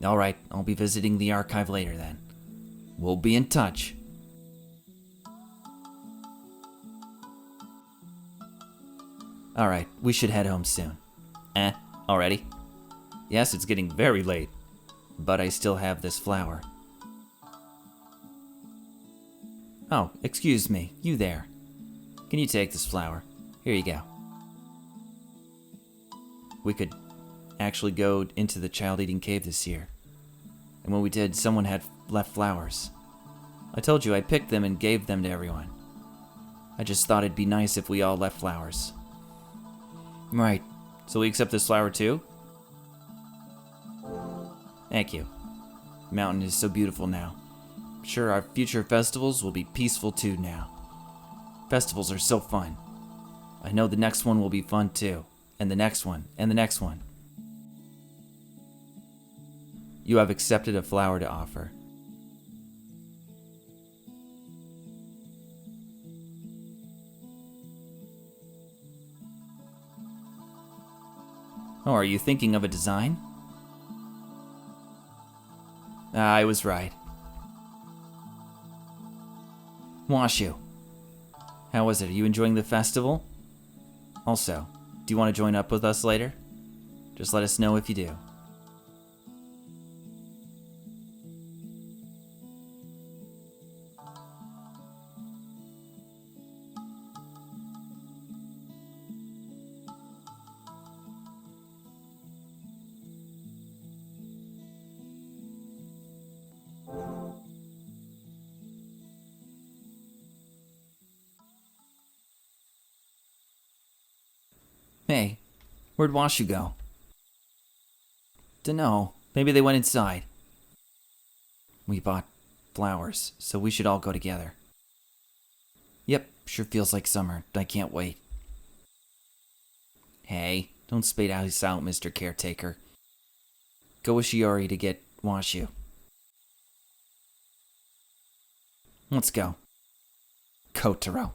Alright, I'll be visiting the archive later then. We'll be in touch. Alright, we should head home soon. Already? Yes, it's getting very late. But I still have this flower. Oh, excuse me, you there. Can you take this flower? Here you go. We could actually go into the child-eating cave this year. And when we did, someone had left flowers. I told you I picked them and gave them to everyone. I just thought it'd be nice if we all left flowers. Right, so we accept this flower too? Thank you. The mountain is so beautiful now. Sure, our future festivals will be peaceful too now. Festivals are so fun. I know the next one will be fun too. And the next one, and the next one. You have accepted a flower to offer. Oh, are you thinking of a design? I was right. Washu. How was it? Are you enjoying the festival? Also, do you want to join up with us later? Just let us know if you do. Hey, where'd Washu go? Dunno, maybe they went inside. We bought flowers, so we should all go together. Yep, sure feels like summer. I can't wait. Hey, don't spade us out, Mr. Caretaker. Go with Shiori to get Washu. Let's go. Kotaro.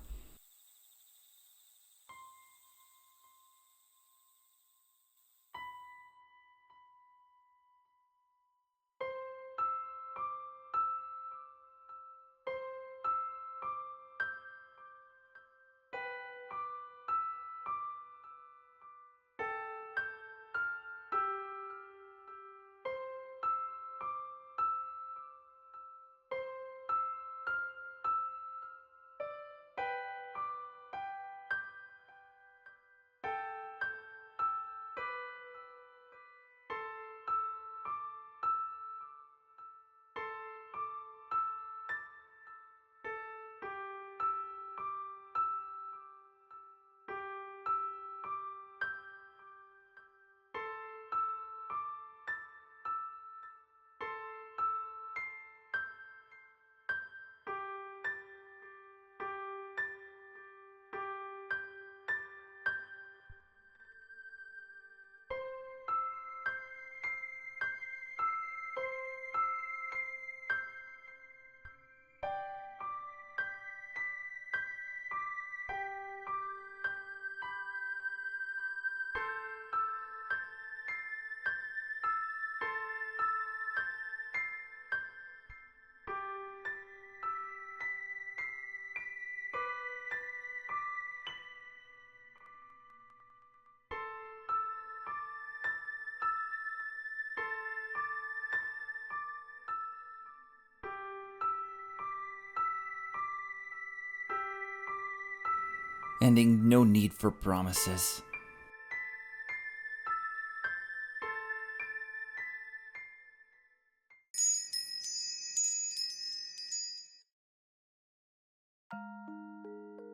Ending no need for promises.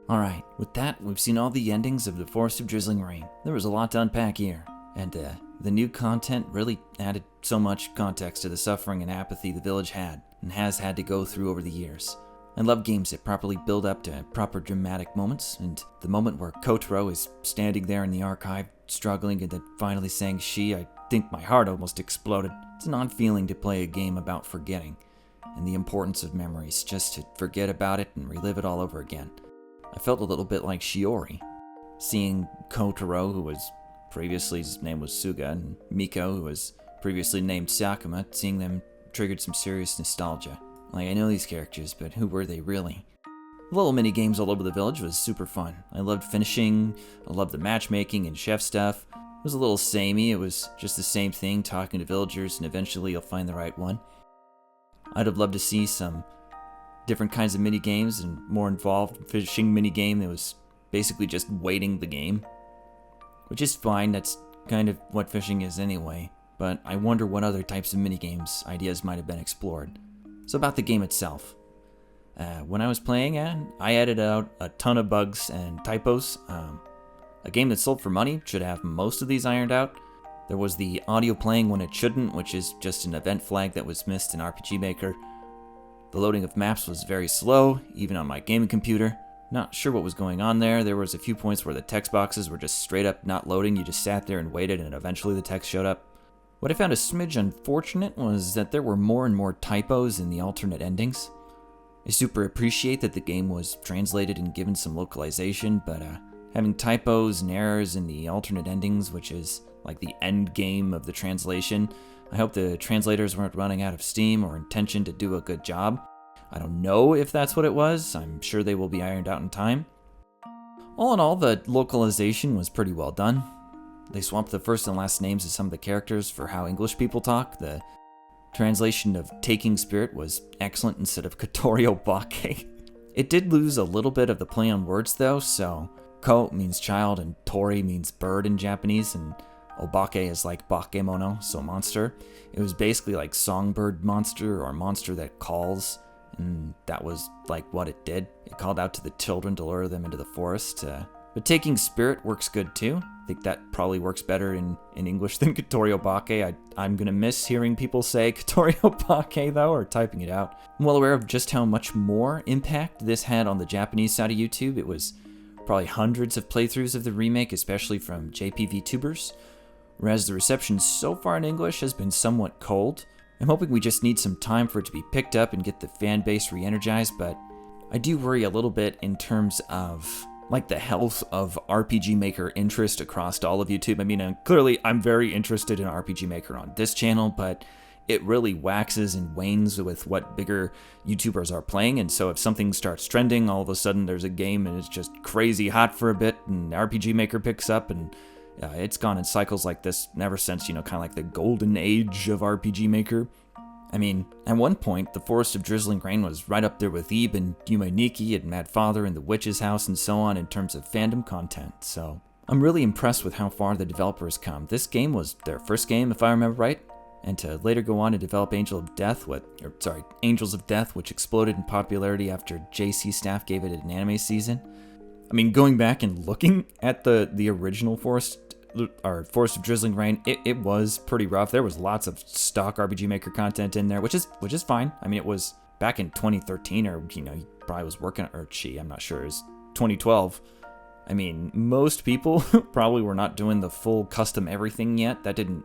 Alright, with that, we've seen all the endings of the Forest of Drizzling Rain. There was a lot to unpack here, and the new content really added so much context to the suffering and apathy the village had, and has had to go through over the years. I love games that properly build up to proper dramatic moments, and the moment where Kotaro is standing there in the archive, struggling and then finally saying she, I think my heart almost exploded. It's an odd feeling to play a game about forgetting, and the importance of memories, just to forget about it and relive it all over again. I felt a little bit like Shiori, seeing Kotaro, who was previously, his name was Suga, and Miko, who was previously named Sakuma, seeing them triggered some serious nostalgia. Like, I know these characters, but who were they really? The little mini games all over the village was super fun. I loved finishing, I loved the matchmaking and chef stuff. It was a little samey, it was just the same thing, talking to villagers, and eventually you'll find the right one. I'd have loved to see some different kinds of mini games and more involved fishing mini game that was basically just waiting the game. Which is fine, that's kind of what fishing is anyway, but I wonder what other types of mini games ideas might have been explored. So about the game itself. When I was playing, I edited out a ton of bugs and typos. A game that sold for money should have most of these ironed out. There was the audio playing when it shouldn't, which is just an event flag that was missed in RPG Maker. The loading of maps was very slow, even on my gaming computer. Not sure what was going on there. There was a few points where the text boxes were just straight up not loading. You just sat there and waited, and eventually the text showed up. What I found a smidge unfortunate was that there were more and more typos in the alternate endings. I super appreciate that the game was translated and given some localization, but having typos and errors in the alternate endings, which is like the end game of the translation, I hope the translators weren't running out of steam or intention to do a good job. I don't know if that's what it was. I'm sure they will be ironed out in time. All in all, the localization was pretty well done. They swapped the first and last names of some of the characters for how English people talk. The translation of Taking Spirit was excellent instead of Katorio Bake. It did lose a little bit of the play on words though, so Ko means child and Tori means bird in Japanese, and Obake is like bakemono, so monster. It was basically like songbird monster or monster that calls, and that was like what it did. It called out to the children to lure them into the forest. But Taking Spirit works good too. I think that probably works better in English than Katorio Bake. I'm gonna miss hearing people say Katorio Bake though, or typing it out. I'm well aware of just how much more impact this had on the Japanese side of YouTube. It was probably hundreds of playthroughs of the remake, especially from JPV tubers, whereas the reception so far in English has been somewhat cold. I'm hoping we just need some time for it to be picked up and get the fan base re-energized, but I do worry a little bit in terms of like the health of RPG Maker interest across all of YouTube. I mean, clearly I'm very interested in RPG Maker on this channel, but it really waxes and wanes with what bigger YouTubers are playing, and so if something starts trending, all of a sudden there's a game and it's just crazy hot for a bit, and RPG Maker picks up, and it's gone in cycles like this ever since, kind of like the golden age of RPG Maker. I mean, at one point, the Forest of Drizzling Rain was right up there with Ebe and Yume Nikki and Mad Father and The Witch's House and so on in terms of fandom content, so I'm really impressed with how far the developer has come. This game was their first game, if I remember right, and to later go on to develop Angels of Death, which exploded in popularity after JC Staff gave it an anime season. I mean, going back and looking at the original Forest of Drizzling Rain, it was pretty rough. There was lots of stock RPG Maker content in there, which is fine. I mean, it was back in 2013, or he probably was working, or she, I'm not sure, it was 2012. I mean, most people probably were not doing the full custom everything yet. That didn't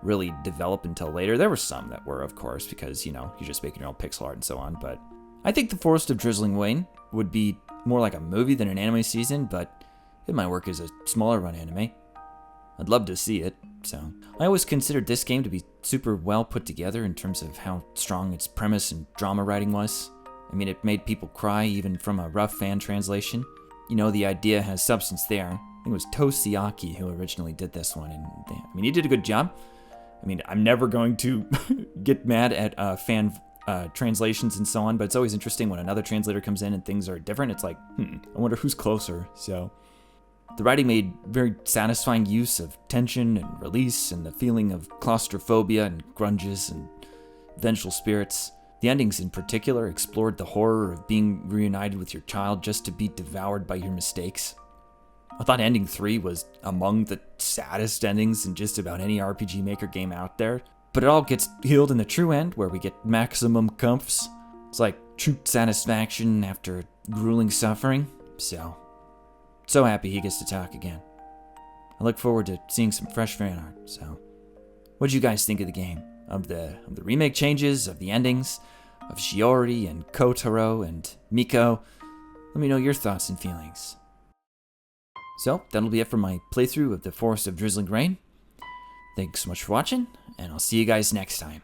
really develop until later. There were some that were, of course, because you're just making your own pixel art and so on. But I think the Forest of Drizzling Rain would be more like a movie than an anime season, but it might work as a smaller run anime. I'd love to see it, so. I always considered this game to be super well put together in terms of how strong its premise and drama writing was. I mean, it made people cry even from a rough fan translation. The idea has substance there. I think it was Toshiaki who originally did this one, and he did a good job. I mean, I'm never going to get mad at fan translations and so on, but it's always interesting when another translator comes in and things are different. It's like, I wonder who's closer, so. The writing made very satisfying use of tension and release and the feeling of claustrophobia and grunges and vengeful spirits. The endings in particular explored the horror of being reunited with your child just to be devoured by your mistakes. I thought ending 3 was among the saddest endings in just about any RPG Maker game out there, but it all gets healed in the true end where we get maximum comfs. It's like true satisfaction after grueling suffering, So happy he gets to talk again. I look forward to seeing some fresh fan art, so. What did you guys think of the game? Of the remake changes, of the endings, of Shiori and Kotaro and Miko? Let me know your thoughts and feelings. So, that'll be it for my playthrough of the Forest of Drizzling Rain. Thanks so much for watching, and I'll see you guys next time.